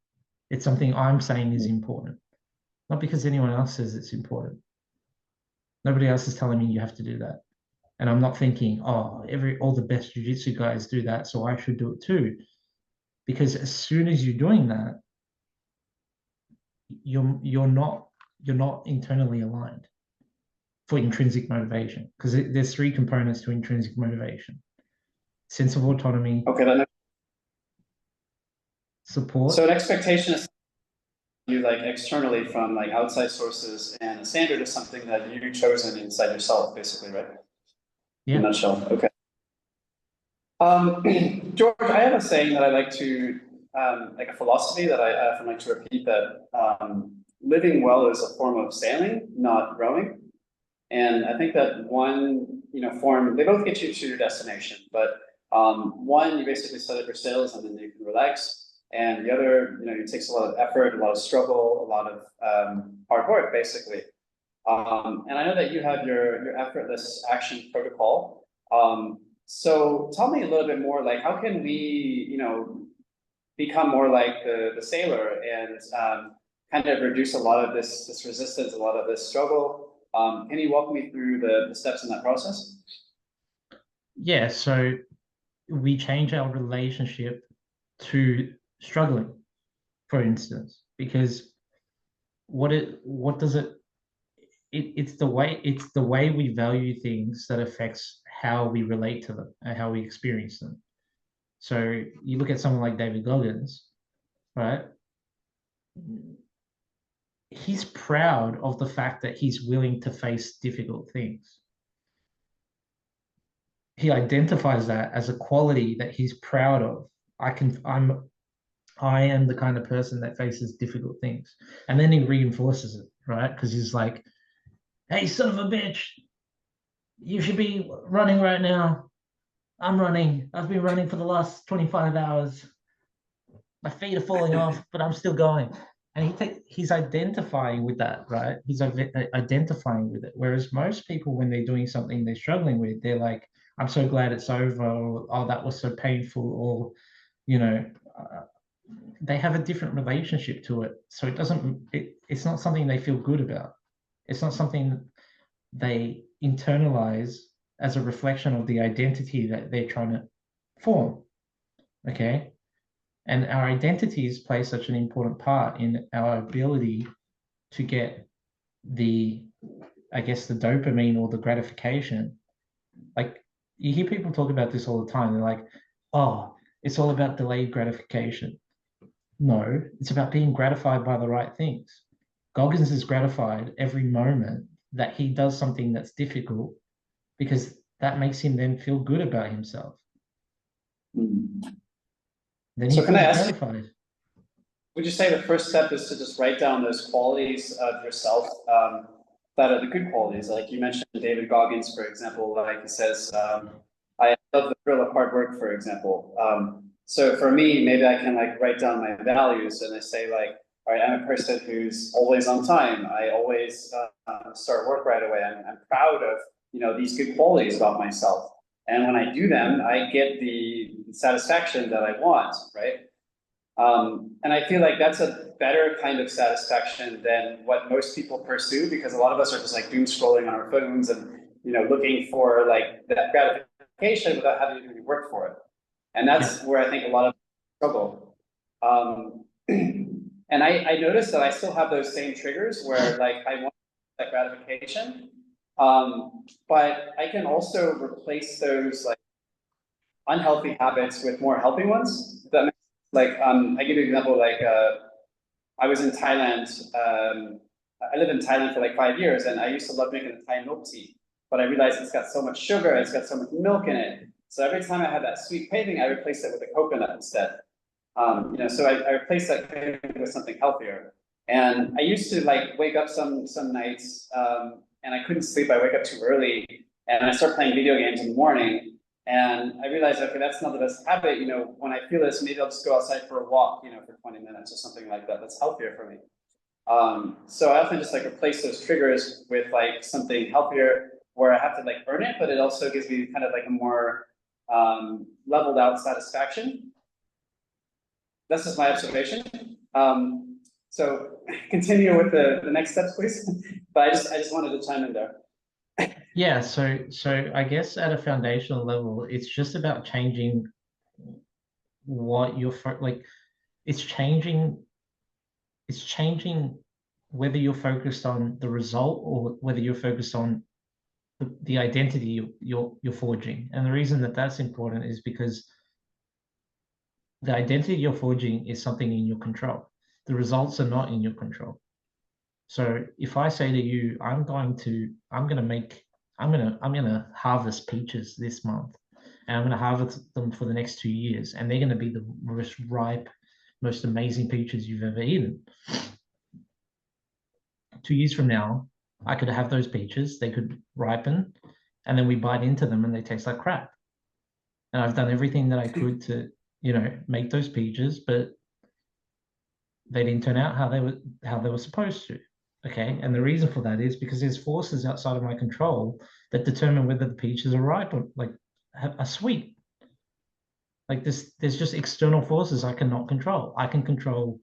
It's something I'm saying is important, not because anyone else says it's important. Nobody else is telling me you have to do that. And I'm not thinking, oh, all the best jiu-jitsu guys do that, so I should do it too. Because as soon as you're doing that, you're not internally aligned for intrinsic motivation. Because there's 3 components to intrinsic motivation: sense of autonomy. Okay, support. So an expectation is value like externally from like outside sources, and a standard is something that you've chosen inside yourself, basically, right? Yeah. In a nutshell. Okay. George, I have a saying that I like to, like a philosophy that I often like to repeat, that living well is a form of sailing, not rowing. And I think that one, form, they both get you to your destination, but one, you basically set up your sails and then you can relax. And the other, it takes a lot of effort, a lot of struggle, a lot of hard work, basically. And I know that you have your effortless action protocol. So tell me a little bit more, like, how can we, become more like the sailor, and kind of reduce a lot of this resistance, a lot of this struggle? Can you walk me through the steps in that process? Yeah, so we change our relationship to struggling, for instance, because what does it's the way we value things that affects how we relate to them and how we experience them. So you look at someone like David Goggins, right? He's proud of the fact that he's willing to face difficult things. He identifies that as a quality that he's proud of. I am the kind of person that faces difficult things. And then he reinforces it, right? Because he's like, hey, son of a bitch, you should be running right now. I'm running. I've been running for the last 25 hours. My feet are falling off, but I'm still going. And he's identifying with that, right? He's identifying with it. Whereas most people, when they're doing something they're struggling with, they're like, I'm so glad it's over, or oh, that was so painful, or, you know, uh, they have a different relationship to it. So it's not something they feel good about. It's not something they internalize as a reflection of the identity that they're trying to form. Okay. And our identities play such an important part in our ability to get the, I guess, the dopamine or the gratification. Like, you hear people talk about this all the time. They're like, oh, it's all about delayed gratification. No, it's about being gratified by the right things. Goggins is gratified every moment that he does something that's difficult, because that makes him then feel good about himself. Hmm. Then he So can I feels ask you, gratified. would you say the first step is to just write down those qualities of yourself, that are the good qualities? Like you mentioned David Goggins, for example, like he says, I love the thrill of hard work, for example. So for me, maybe I can like write down my values, and I say like, all right, I'm a person who's always on time. I always start work right away. I'm proud of, these good qualities about myself. And when I do them, I get the satisfaction that I want, right? And I feel like that's a better kind of satisfaction than what most people pursue, because a lot of us are just like doom scrolling on our phones and, looking for like that gratification without having to really work for it. And Yeah. that's where I think a lot of struggle. And I noticed that I still have those same triggers where like I want that gratification, but I can also replace those like unhealthy habits with more healthy ones. If that makes, like, I give you an example, like, I was in Thailand, I lived in Thailand for like 5 years, and I used to love making the Thai milk tea, but I realized it's got so much sugar, it's got so much milk in it. So every time I had that sweet craving, I replaced it with a coconut instead. So I replaced that craving with something healthier. And I used to like wake up some nights, and I couldn't sleep. I wake up too early, and I start playing video games in the morning. And I realized, okay, that's not the best habit. When I feel this, maybe I'll just go outside for a walk, for 20 minutes or something like that. That's healthier for me. So I often just like replace those triggers with like something healthier, where I have to like earn it, but it also gives me kind of like a more leveled out satisfaction. That's just my observation. So continue with the next steps, please. But I just wanted to chime in there. Yeah, so I guess at a foundational level, it's just about changing what you're like. It's changing. It's changing whether you're focused on the result or whether you're focused on the identity you're forging. And the reason that that's important is because the identity you're forging is something in your control. The results are not in your control. So if I say to you, I'm going to harvest peaches this month, and I'm going to harvest them for the next 2 years, and they're going to be the most ripe, most amazing peaches you've ever eaten. 2 years from now, I could have those peaches, they could ripen, and then we bite into them and they taste like crap. And I've done everything that I could to, make those peaches, but they didn't turn out how they were supposed to. Okay. And the reason for that is because there's forces outside of my control that determine whether the peaches are ripe or are sweet. Like there's just external forces I cannot control. I can control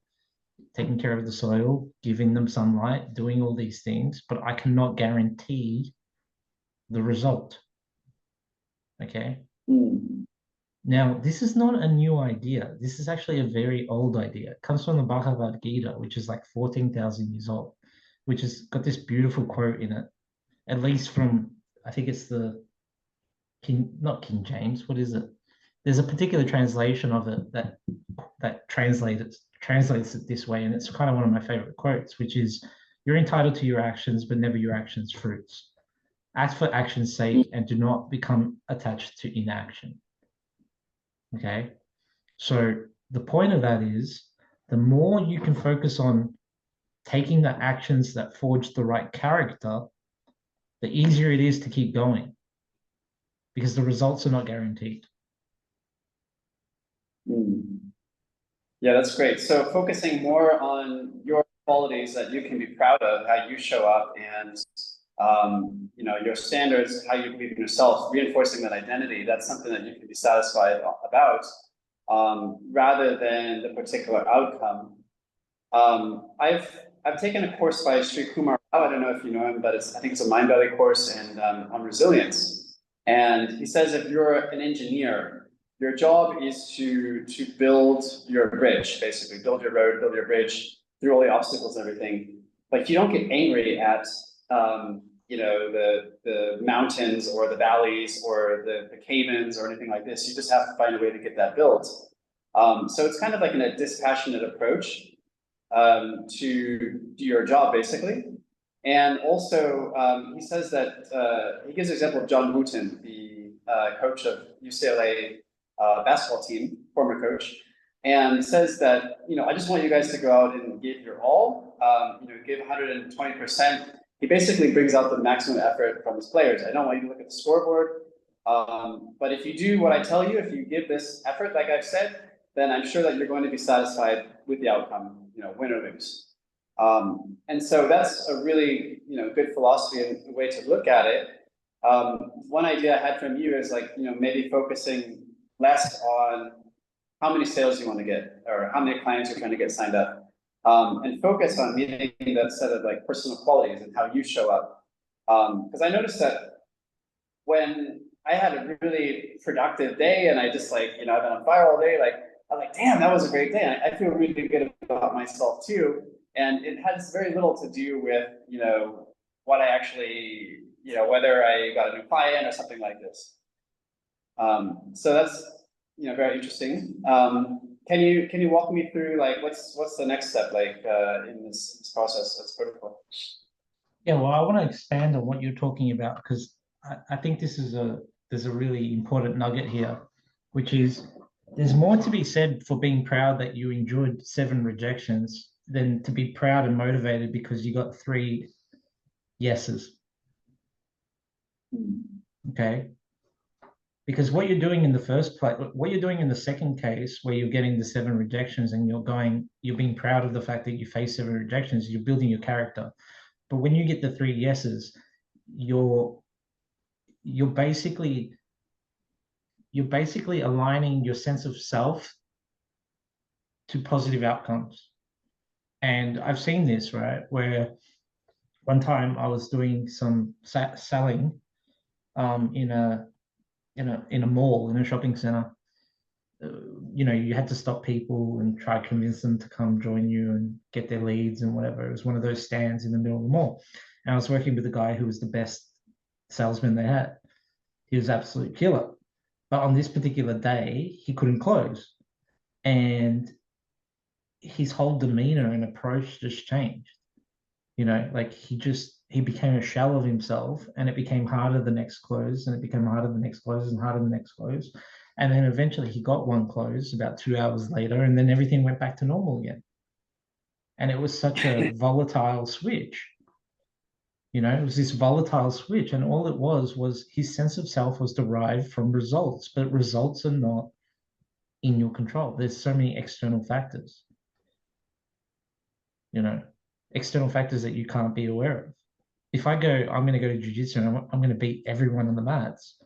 taking care of the soil, giving them sunlight, doing all these things, but I cannot guarantee the result. Okay. Now, this is not a new idea. This is actually a very old idea. It comes from the Bhagavad Gita, which is like 14,000 years old, which has got this beautiful quote in it, at least from, I think it's the not King James, what is it? There's a particular translation of it that translates it this way, and it's kind of one of my favorite quotes, which is, "You're entitled to your actions, but never your actions' fruits. Act for action's sake, and do not become attached to inaction." Okay, so the point of that is, the more you can focus on taking the actions that forge the right character, the easier it is to keep going, because the results are not guaranteed. Yeah, that's great. So focusing more on your qualities that you can be proud of, how you show up, and your standards, how you believe in yourself, reinforcing that identity. That's something that you can be satisfied about, rather than the particular outcome. I've taken a course by Sri Kumar Rao. I don't know if you know him, but I think it's a Mindbelly course and on resilience. And he says if you're an engineer, your job is to build your bridge, basically build your road, build your bridge through all the obstacles and everything. Like you don't get angry at the mountains or the valleys or the cave-ins or anything like this. You just have to find a way to get that built. So it's kind of like a dispassionate approach to do your job, basically. And also, he says that he gives an example of John Wooten, the coach of UCLA basketball team, former coach, and says that, I just want you guys to go out and give your all, give 120%. He basically brings out the maximum effort from his players. I don't want you to look at the scoreboard, but if you do what I tell you, if you give this effort, like I've said, then I'm sure that you're going to be satisfied with the outcome, win or lose. And so that's a really, good philosophy and way to look at it. One idea I had from you is maybe focusing less on how many sales you want to get or how many clients you're trying to get signed up, and focus on meeting that set of personal qualities and how you show up. Because I noticed that when I had a really productive day and I just I've been on fire all day, I'm like, damn, that was a great day. I feel really good about myself too. And it has very little to do with, what I actually, whether I got a new client or something like this. So that's, very interesting. Can you walk me through what's the next step in this process? That's critical. Yeah, well, I want to expand on what you're talking about, because I think there's a really important nugget here, which is there's more to be said for being proud that you enjoyed 7 rejections than to be proud and motivated because you got 3 yeses. Okay. Because what you're doing in the first place, what you're doing in the second case, where you're getting the 7 rejections and you're being proud of the fact that you faced 7 rejections, you're building your character. But when you get the 3 yeses, you're basically aligning your sense of self to positive outcomes. And I've seen this, right, where one time I was doing some selling in a mall, in a shopping center. You had to stop people and try to convince them to come join you and get their leads and whatever. It was one of those stands in the middle of the mall. And I was working with a guy who was the best salesman they had. He was absolute killer. But on this particular day, he couldn't close. And his whole demeanor and approach just changed. You know, like he became a shell of himself, and it became harder the next close, and it became harder the next close, and harder the next close. And then eventually he got one close about 2 hours later, and then everything went back to normal again. And it was such a volatile switch. You know, it was this volatile switch, and all it was his sense of self was derived from results, but results are not in your control. There's so many external factors, you know, external factors that you can't be aware of. If I go, I'm going to go to jiu-jitsu and I'm going to beat everyone on the mats,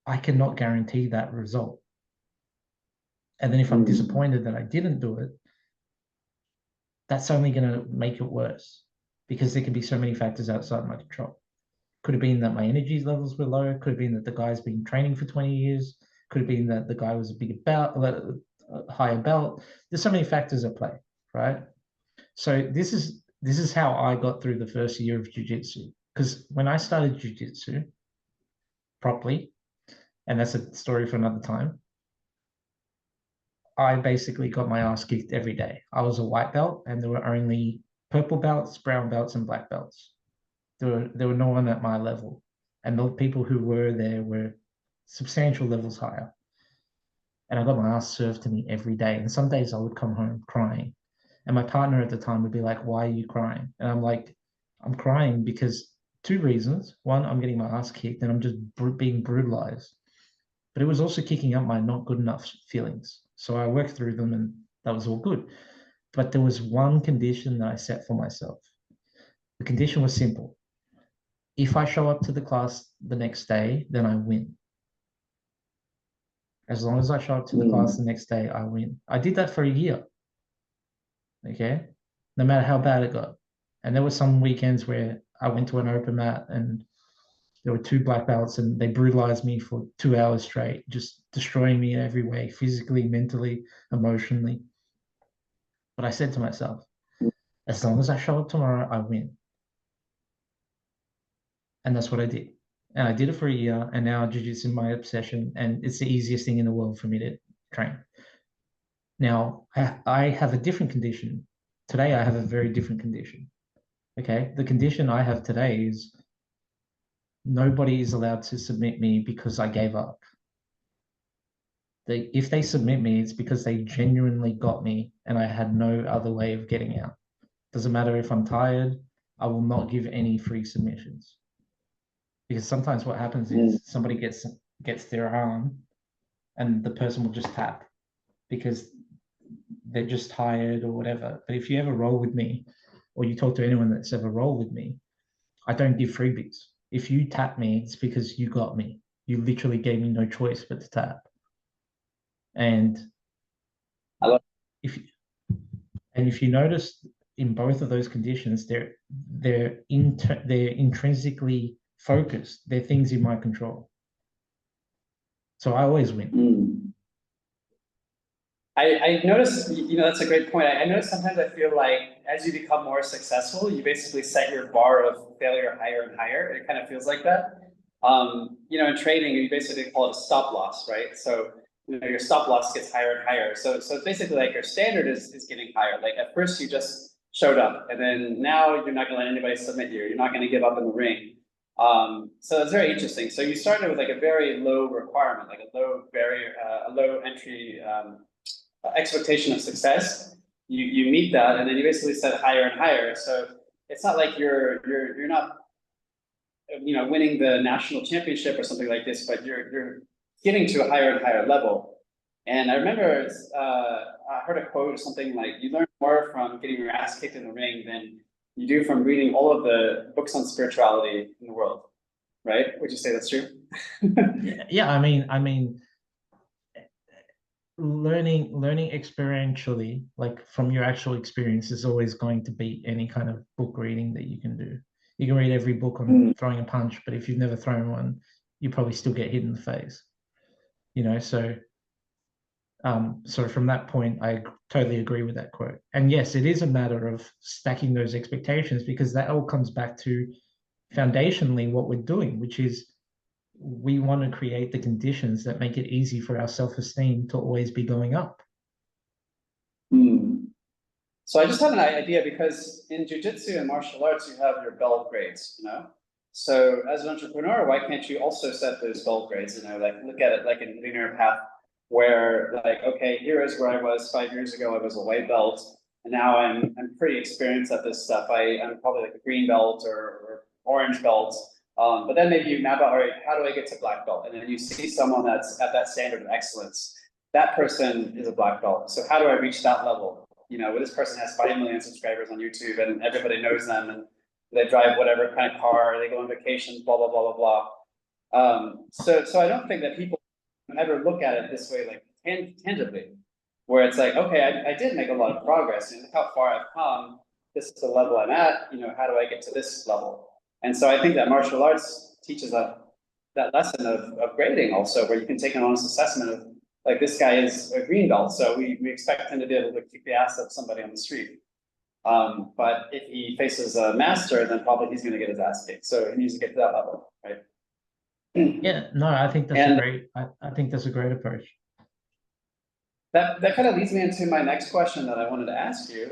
I cannot guarantee that result. And then if I'm disappointed that I didn't do it, that's only going to make it worse, because there can be so many factors outside my control. Could have been that my energy levels were low. Could have been that the guy's been training for 20 years. Could have been that the guy was a bigger belt, a higher belt. There's so many factors at play, right? So this is how I got through the first year of jiu-jitsu. Because when I started jiu-jitsu properly, and that's a story for another time, I basically got my ass kicked every day. I was a white belt, and there were only purple belts, brown belts, and black belts. There were no one at my level, and the people who were there were substantial levels higher. And I got my ass served to me every day. And some days I would come home crying, and my partner at the time would be like, "Why are you crying?" And I'm like, "I'm crying because two reasons. One, I'm getting my ass kicked, and I'm just being brutalized. But it was also kicking up my not good enough feelings. So I worked through them, and that was all good. But there was one condition that I set for myself. The condition was simple. If I show up to the class the next day, then I win. As long as I show up to the class the next day, I win. I did that for a year. Okay. No matter how bad it got. And there were some weekends where I went to an open mat and there were two black belts and they brutalized me for 2 hours straight, just destroying me in every way, physically, mentally, emotionally. But I said to myself, as long as I show up tomorrow, I win. And that's what I did. And I did it for a year, and now jiu-jitsu is my obsession, and it's the easiest thing in the world for me to train. Now, I have a different condition. Today, I have a very different condition. Okay. The condition I have today is nobody is allowed to submit me because I gave up. If they submit me, it's because they genuinely got me and I had no other way of getting out. Doesn't matter if I'm tired, I will not give any free submissions. Because sometimes what happens is somebody gets their arm and the person will just tap because they're just tired or whatever. But if you ever roll with me, or you talk to anyone that's ever rolled with me, I don't give freebies. If you tap me, it's because you got me. You literally gave me no choice but to tap. And if you notice in both of those conditions, they're intrinsically focused. They're things in my control. So I always win. I notice, that's a great point. I notice sometimes I feel like as you become more successful, you basically set your bar of failure higher and higher. It kind of feels like that. In trading, you basically call it a stop loss, right? So, your stop loss gets higher and higher. So it's basically like your standard is getting higher. Like at first you just showed up, and then now you're not gonna let anybody submit you. You're not gonna give up in the ring. So it's very interesting. So you started with like a very low requirement, like a low barrier, a low entry expectation of success. You meet that, and then you basically set higher and higher. So it's not like you're not winning the national championship or something like this, but you're getting to a higher and higher level. And I remember I heard a quote or something like, you learn more from getting your ass kicked in the ring than you do from reading all of the books on spirituality in the world, right? Would you say that's true? Yeah, I mean, learning experientially, like from your actual experience, is always going to beat any kind of book reading that you can do. You can read every book on throwing a punch, but if you've never thrown one, you probably still get hit in the face. So from that point, I totally agree with that quote. And yes, it is a matter of stacking those expectations, because that all comes back to foundationally what we're doing, which is we want to create the conditions that make it easy for our self-esteem to always be going up. So I just had an idea because in jujitsu and martial arts, you have your belt grades, you know? So as an entrepreneur, why can't you also set those belt grades, you know, like look at it like a linear path where like, okay, here is where I was 5 years ago, I was a white belt, and now I'm pretty experienced at this stuff. I'm probably like a green belt or orange belt. But then maybe you map out, all right, how do I get to black belt? And then you see someone that's at that standard of excellence. That person is a black belt. So how do I reach that level? You know, this person has 5 million subscribers on YouTube and everybody knows them and they drive whatever kind of car, they go on vacations, blah, blah, blah, blah, blah. So I don't think that people ever look at it this way, like tangibly, where it's like, okay, I did make a lot of progress and look how far I've come. This is the level I'm at, you know, how do I get to this level? And so I think that martial arts teaches that lesson of grading also, where you can take an honest assessment of, like, this guy is a green belt, so we expect him to be able to kick the ass of somebody on the street. But if he faces a master, then probably he's going to get his ass kicked. So he needs to get to that level, right? Yeah, no, I think that's a great. I think that's a great approach. That kind of leads me into my next question that I wanted to ask you.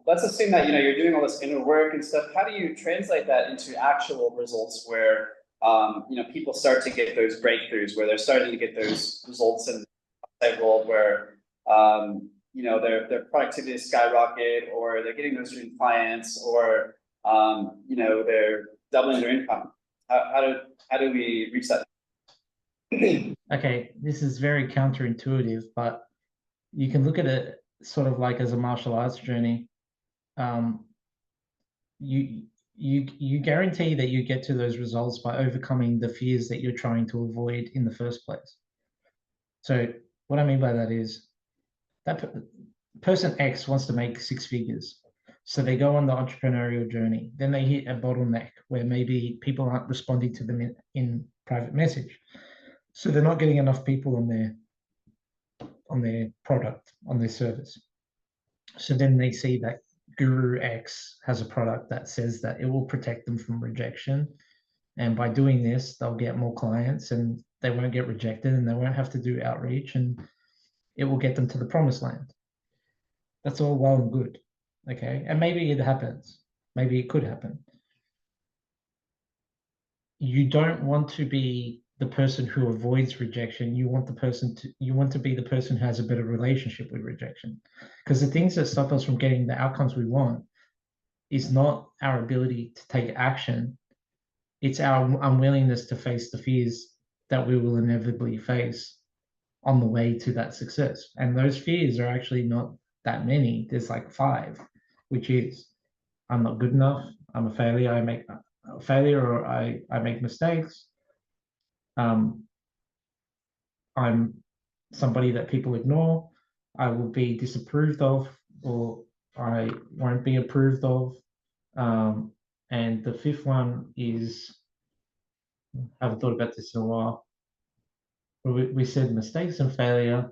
Let's assume that, you know, you're doing all this inner work and stuff. How do you translate that into actual results where you know, people start to get those breakthroughs, where they're starting to get those results in the outside world where you know, their productivity is skyrocket, or they're getting those dream clients, or you know, they're doubling their income. How do we reach that? Okay, this is very counterintuitive, but you can look at it sort of like as a martial arts journey. You guarantee that you get to those results by overcoming the fears that you're trying to avoid in the first place. So what I mean by that is that person X wants to make 6 figures. So they go on the entrepreneurial journey. Then they hit a bottleneck where maybe people aren't responding to them in private message. So they're not getting enough people on their product, on their service. So then they see that Guru X has a product that says that it will protect them from rejection. And by doing this, they'll get more clients and they won't get rejected and they won't have to do outreach and it will get them to the promised land. That's all well and good. Okay. And maybe it happens. Maybe it could happen. You don't want to be the person who avoids rejection. You want to be the person who has a better relationship with rejection. Because the things that stop us from getting the outcomes we want is not our ability to take action. It's our unwillingness to face the fears that we will inevitably face on the way to that success. And those fears are actually not that many. There's like 5, which is I'm not good enough, I'm a failure, I make a failure, or I make mistakes. I'm somebody that people ignore, I will be disapproved of, or I won't be approved of. And the 5th one is, I haven't thought about this in a while. We said mistakes and failure,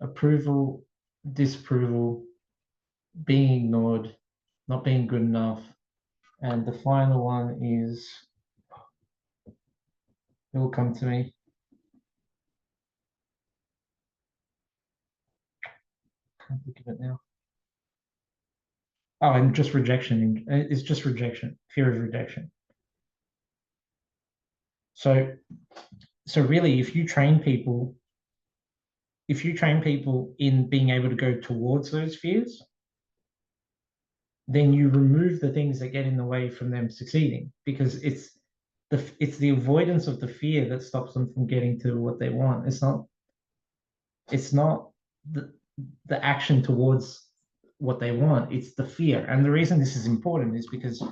approval, disapproval, being ignored, not being good enough. And the final one is, it will come to me. Can't think of it now. Oh, and just rejection. It's just rejection, fear of rejection. So really, if you train people in being able to go towards those fears, then you remove the things that get in the way from them succeeding, because it's the avoidance of the fear that stops them from getting to what they want. It's not the action towards what they want, it's the fear. And the reason this is important is because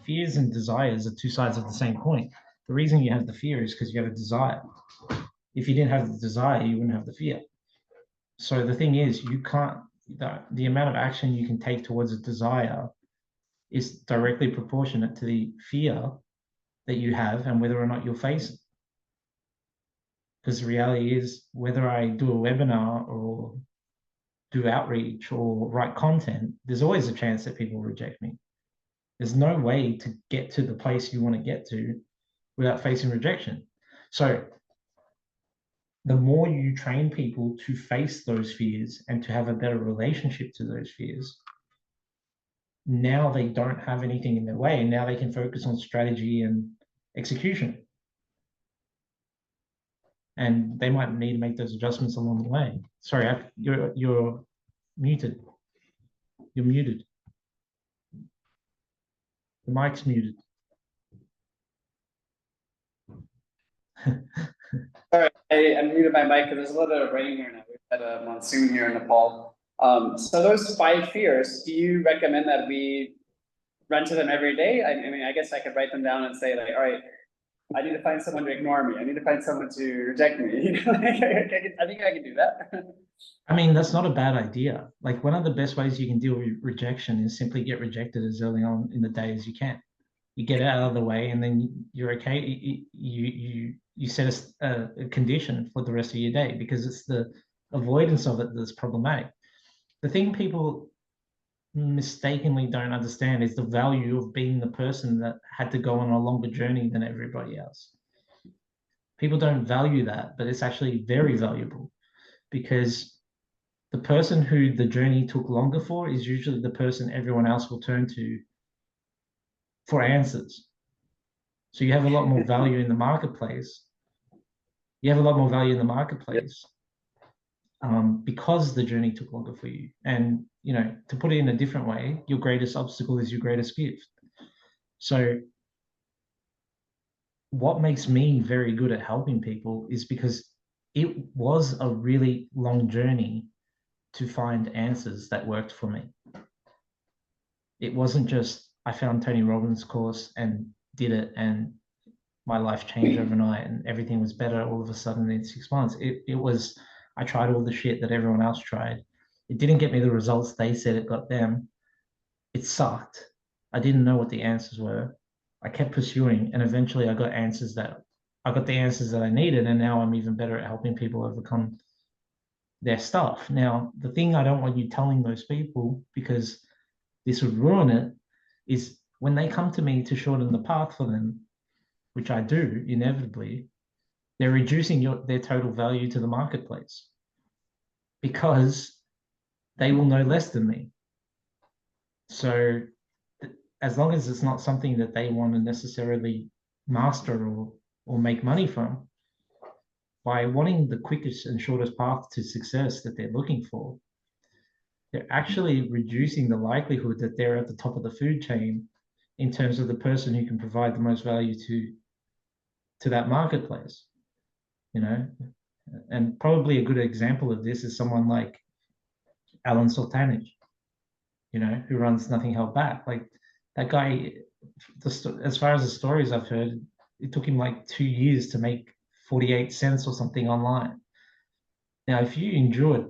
fears and desires are 2 sides of the same coin. The reason you have the fear is because you have a desire. If you didn't have the desire, you wouldn't have the fear. So the thing is, you can't, the amount of action you can take towards a desire is directly proportionate to the fear that you have and whether or not you'll face it. Because the reality is, whether I do a webinar or do outreach or write content, there's always a chance that people reject me. There's no way to get to the place you want to get to without facing rejection. So the more you train people to face those fears and to have a better relationship to those fears, now they don't have anything in their way, and now they can focus on strategy and execution. And they might need to make those adjustments along the way. Sorry, you're muted. You're muted. The mic's muted. Sorry, I muted my mic because there's a little bit of rain here now. We've had a monsoon here in Nepal. So those 5 fears, do you recommend that we run to them every day? I mean, I guess I could write them down and say like, all right, I need to find someone to ignore me. I need to find someone to reject me. You know, I think I can do that. I mean, that's not a bad idea. Like, one of the best ways you can deal with rejection is simply get rejected as early on in the day as you can. You get it out of the way, and then you're okay. You set a condition for the rest of your day, because it's the avoidance of it that's problematic. The thing people mistakenly don't understand is the value of being the person that had to go on a longer journey than everybody else. People don't value that, but it's actually very valuable, because the person who the journey took longer for is usually the person everyone else will turn to for answers. So you have a lot more value in the marketplace. You have a lot more value in the marketplace because the journey took longer for you. And, you know, to put it in a different way, your greatest obstacle is your greatest gift. So what makes me very good at helping people is because it was a really long journey to find answers that worked for me. It wasn't just I found Tony Robbins' course and did it, and my life changed overnight and everything was better all of a sudden in 6 months. It was, I tried all the shit that everyone else tried. It didn't get me the results they said it got them. It sucked. I didn't know what the answers were. I kept pursuing, and eventually I got the answers that I needed, and now I'm even better at helping people overcome their stuff. Now, the thing I don't want you telling those people, because this would ruin it, is when they come to me to shorten the path for them, which I do inevitably, they're reducing their total value to the marketplace, because they will know less than me. So as long as it's not something that they want to necessarily master or make money from, by wanting the quickest and shortest path to success that they're looking for, they're actually reducing the likelihood that they're at the top of the food chain in terms of the person who can provide the most value to that marketplace, you know. And probably a good example of this is someone like Alan Sultanich, you know, who runs Nothing Held Back. Like, that guy, as far as the stories I've heard, it took him like 2 years to make 48 cents or something online. Now, if you endured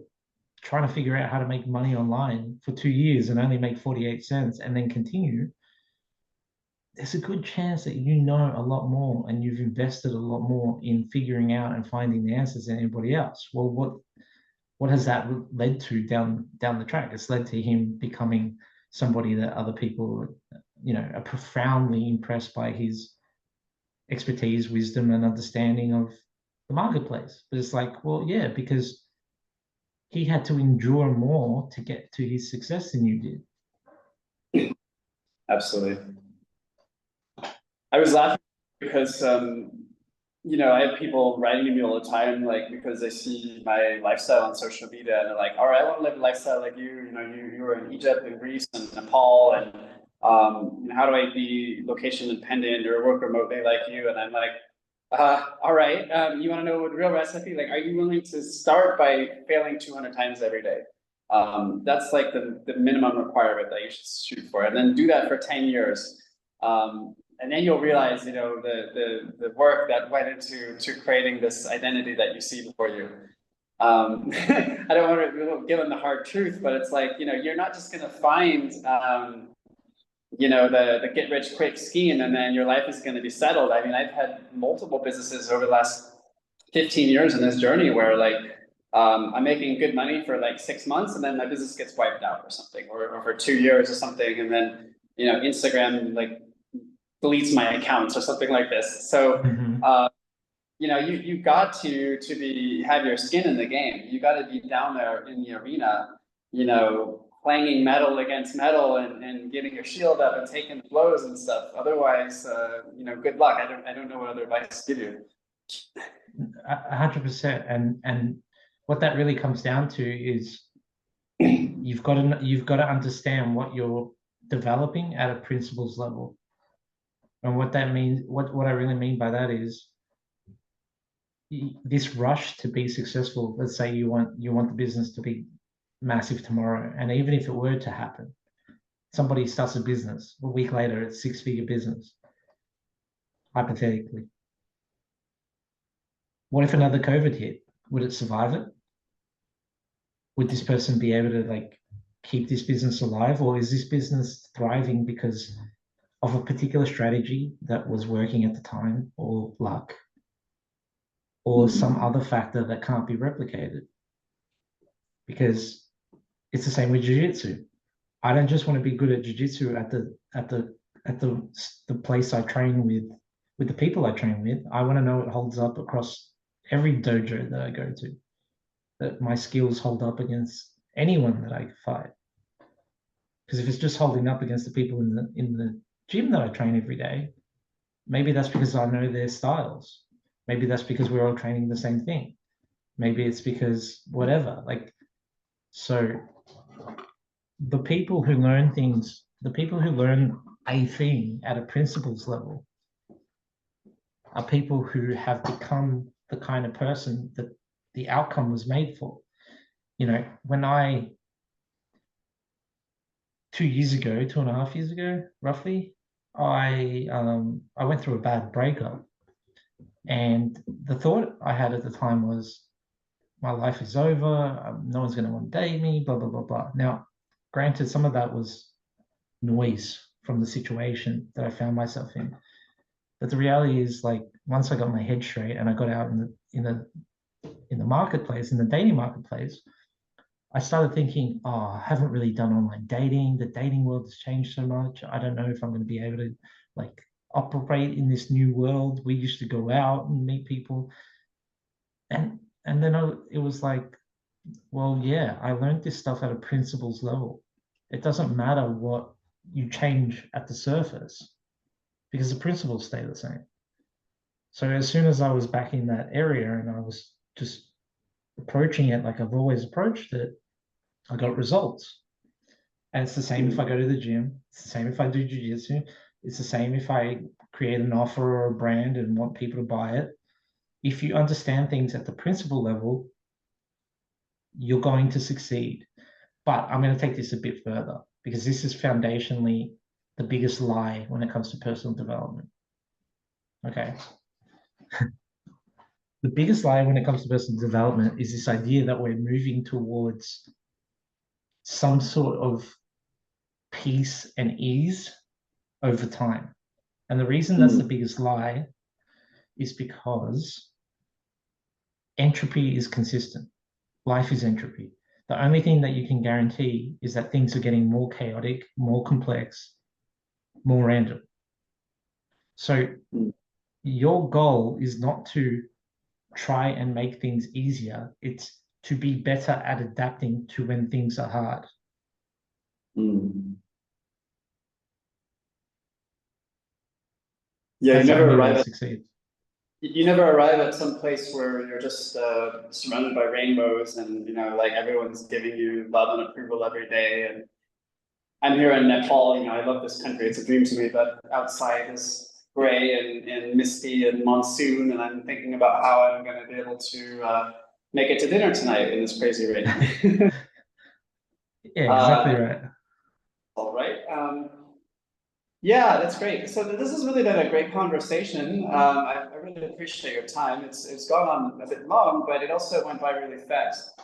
trying to figure out how to make money online for 2 years and only make 48 cents and then continue, there's a good chance that you know a lot more and you've invested a lot more in figuring out and finding the answers than anybody else. Well, what has that led to down the track? It's led to him becoming somebody that other people, you know, are profoundly impressed by his expertise, wisdom, and understanding of the marketplace. But it's like, well, yeah, because he had to endure more to get to his success than you did. Absolutely. I was laughing because you know, I have people writing to me all the time, like, because they see my lifestyle on social media and they're like, all right, I want to live a lifestyle like you. You know, you were in Egypt and Greece and Nepal, and how do I be location independent or work remotely like you? And I'm like, all right, you want to know the real recipe? Like, are you willing to start by failing 200 times every day? That's like the minimum requirement that you should shoot for, and then do that for 10 years. And then you'll realize, you know, the work that went into creating this identity that you see before you. I don't want to give them the hard truth, but it's like, you know, you're not just going to find, you know, the get rich quick scheme and then your life is going to be settled. I mean, I've had multiple businesses over the last 15 years in this journey where, like, I'm making good money for like 6 months and then my business gets wiped out or something, or for 2 years or something, and then, you know, Instagram like deletes my accounts or something like this. So, you know, you got to have your skin in the game. You got to be down there in the arena, you know, clanging metal against metal and getting your shield up and taking the blows and stuff. Otherwise, good luck. I don't know what other advice to give you. 100%. And what that really comes down to is you've got to understand what you're developing at a principles level. And what that means, what I really mean by that is this rush to be successful. Let's say you want the business to be massive tomorrow, and even if it were to happen, somebody starts a business, a week later it's 6-figure business, hypothetically. What if another COVID hit? Would it survive it? Would this person be able to keep this business alive, or is this business thriving because of a particular strategy that was working at the time, or luck, or some other factor that can't be replicated? Because it's the same with jiu-jitsu. I don't just want to be good at jiu-jitsu at the place I train with the people I train with. I want to know it holds up across every dojo that I go to, that my skills hold up against anyone that I fight. Because if it's just holding up against the people in the gym that I train every day, maybe that's because I know their styles. Maybe that's because we're all training the same thing. Maybe it's because whatever. So the people who learn a thing at a principles level are people who have become the kind of person that the outcome was made for. When 2.5 years ago, roughly, I went through a bad breakup, and the thought I had at the time was, my life is over. No one's going to want to date me. Blah blah blah blah. Now, granted, some of that was noise from the situation that I found myself in, but the reality is, once I got my head straight and I got out in the marketplace, in the dating marketplace, I started thinking, I haven't really done online dating. The dating world has changed so much. I don't know if I'm going to be able to operate in this new world. We used to go out and meet people. And then it was well, yeah, I learned this stuff at a principles level. It doesn't matter what you change at the surface, because the principles stay the same. So as soon as I was back in that area and I was just approaching it like I've always approached it, I got results. And it's the same if I go to the gym. It's the same if I do jiu-jitsu. It's the same if I create an offer or a brand and want people to buy it. If you understand things at the principle level, you're going to succeed. But I'm going to take this a bit further, because this is foundationally the biggest lie when it comes to personal development. Okay. The biggest lie when it comes to personal development is this idea that we're moving towards some sort of peace and ease over time. And the reason that's the biggest lie is because entropy is consistent. Life is entropy. The only thing that you can guarantee is that things are getting more chaotic, more complex, more random. So your goal is not to try and make things easier. It's to be better at adapting to when things are hard. Yeah, you never arrive at succeed. You never arrive at some place where you're just surrounded by rainbows and everyone's giving you love and approval every day. And I'm here in Nepal. I love this country. It's a dream to me, but outside is gray and misty and monsoon, and I'm thinking about how I'm going to be able to make it to dinner tonight in this crazy rain. Yeah, exactly right. All right. Yeah, that's great. So this has really been a great conversation. I really appreciate your time. It's gone on a bit long, but it also went by really fast.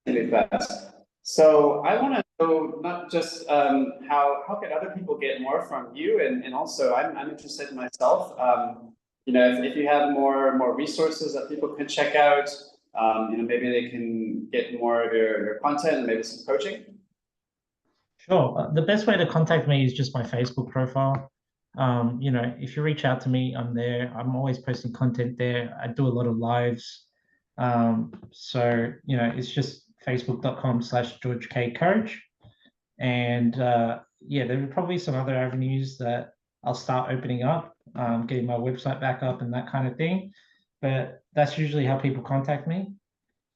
Really fast. So I want to know not just how can other people get more from you, and also I'm interested in myself. If you have more resources that people can check out, maybe they can get more of your content and maybe some coaching. Sure. The best way to contact me is just my Facebook profile. If you reach out to me, I'm there. I'm always posting content there. I do a lot of lives. So it's just facebook.com/George K. Courage. And yeah, there are probably some other avenues that I'll start opening up, getting my website back up and that kind of thing. But that's usually how people contact me,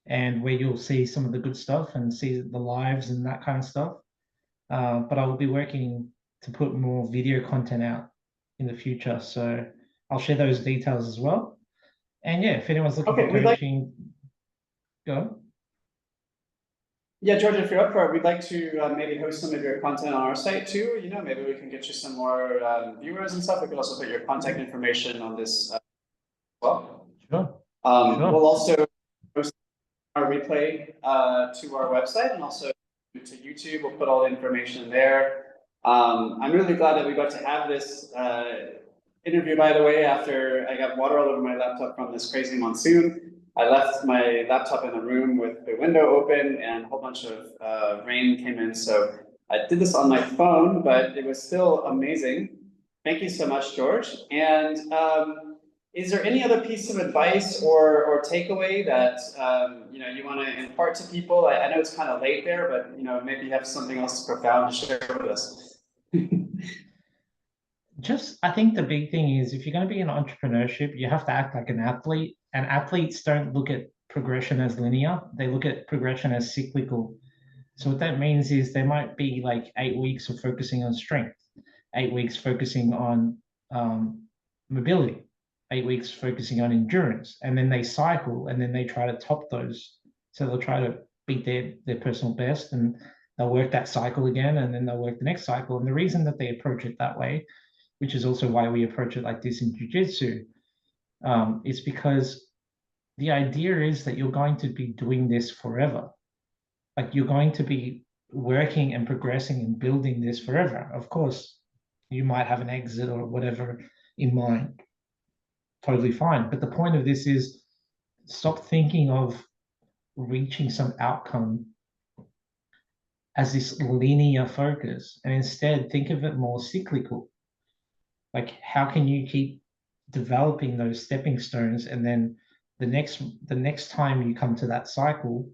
and where you'll see some of the good stuff and see the lives and that kind of stuff. But I will be working to put more video content out in the future. So I'll share those details as well. And yeah, if anyone's looking Okay, for we'd like, coaching, go. yeah, George, if you're up for it, we'd like to maybe host some of your content on our site too. You know, maybe we can get you some more viewers and stuff. We could also put your contact information on this as well. Sure. We'll also post our replay to our website and also to YouTube. We'll put all the information there. I'm really glad that we got to have this interview, by the way, after I got water all over my laptop from this crazy monsoon. I left my laptop in a room with the window open and a whole bunch of rain came in. So I did this on my phone, but it was still amazing. Thank you so much, George. And is there any other piece of advice or takeaway that you know, you want to impart to people? I know it's kind of late there, but you know, maybe you have something else profound to share with us. Just, I think the big thing is, if you're going to be in entrepreneurship, you have to act like an athlete. And athletes don't look at progression as linear, they look at progression as cyclical. So what that means is there might be like 8 weeks of focusing on strength, 8 weeks focusing on mobility, 8 weeks focusing on endurance, and then they cycle and then they try to top those. So they'll try to beat their personal best, and they'll work that cycle again, and then they'll work the next cycle. And the reason that they approach it that way, which is also why we approach it like this in jiu-jitsu, is because the idea is that you're going to be doing this forever. Like, you're going to be working and progressing and building this forever. Of course, you might have an exit or whatever in mind. Totally fine. But the point of this is, stop thinking of reaching some outcome as this linear focus, and instead think of it more cyclical. Like, how can you keep developing those stepping stones, and then the next time you come to that cycle,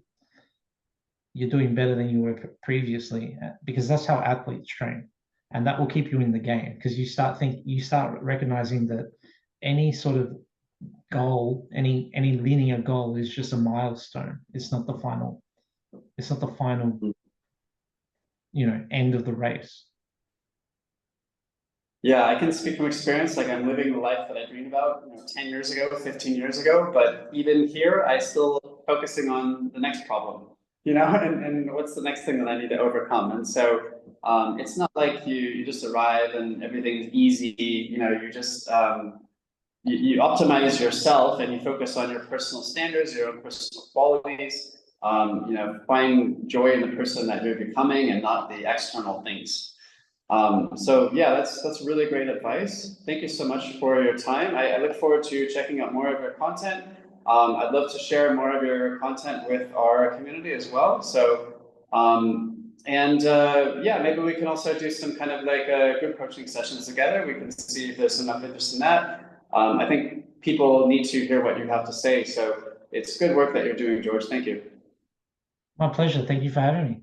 you're doing better than you were previously, because that's how athletes train, and that will keep you in the game, because you start recognizing that any sort of goal, any linear goal, is just a milestone. It's not the final. It's not the final, end of the race. Yeah, I can speak from experience. Like, I'm living the life that I dreamed about, 10 years ago, 15 years ago. But even here, I still focusing on the next problem, and what's the next thing that I need to overcome. And so it's not like you just arrive and everything's easy. You just you optimize yourself and you focus on your personal standards, your own personal qualities. Find joy in the person that you're becoming and not the external things. So yeah, that's really great advice. Thank you so much for your time. I look forward to checking out more of your content. I'd love to share more of your content with our community as well. So, yeah, maybe we can also do some kind of like group coaching sessions together. We can see if there's enough interest in that. I think people need to hear what you have to say. So it's good work that you're doing, George. Thank you. My pleasure. Thank you for having me.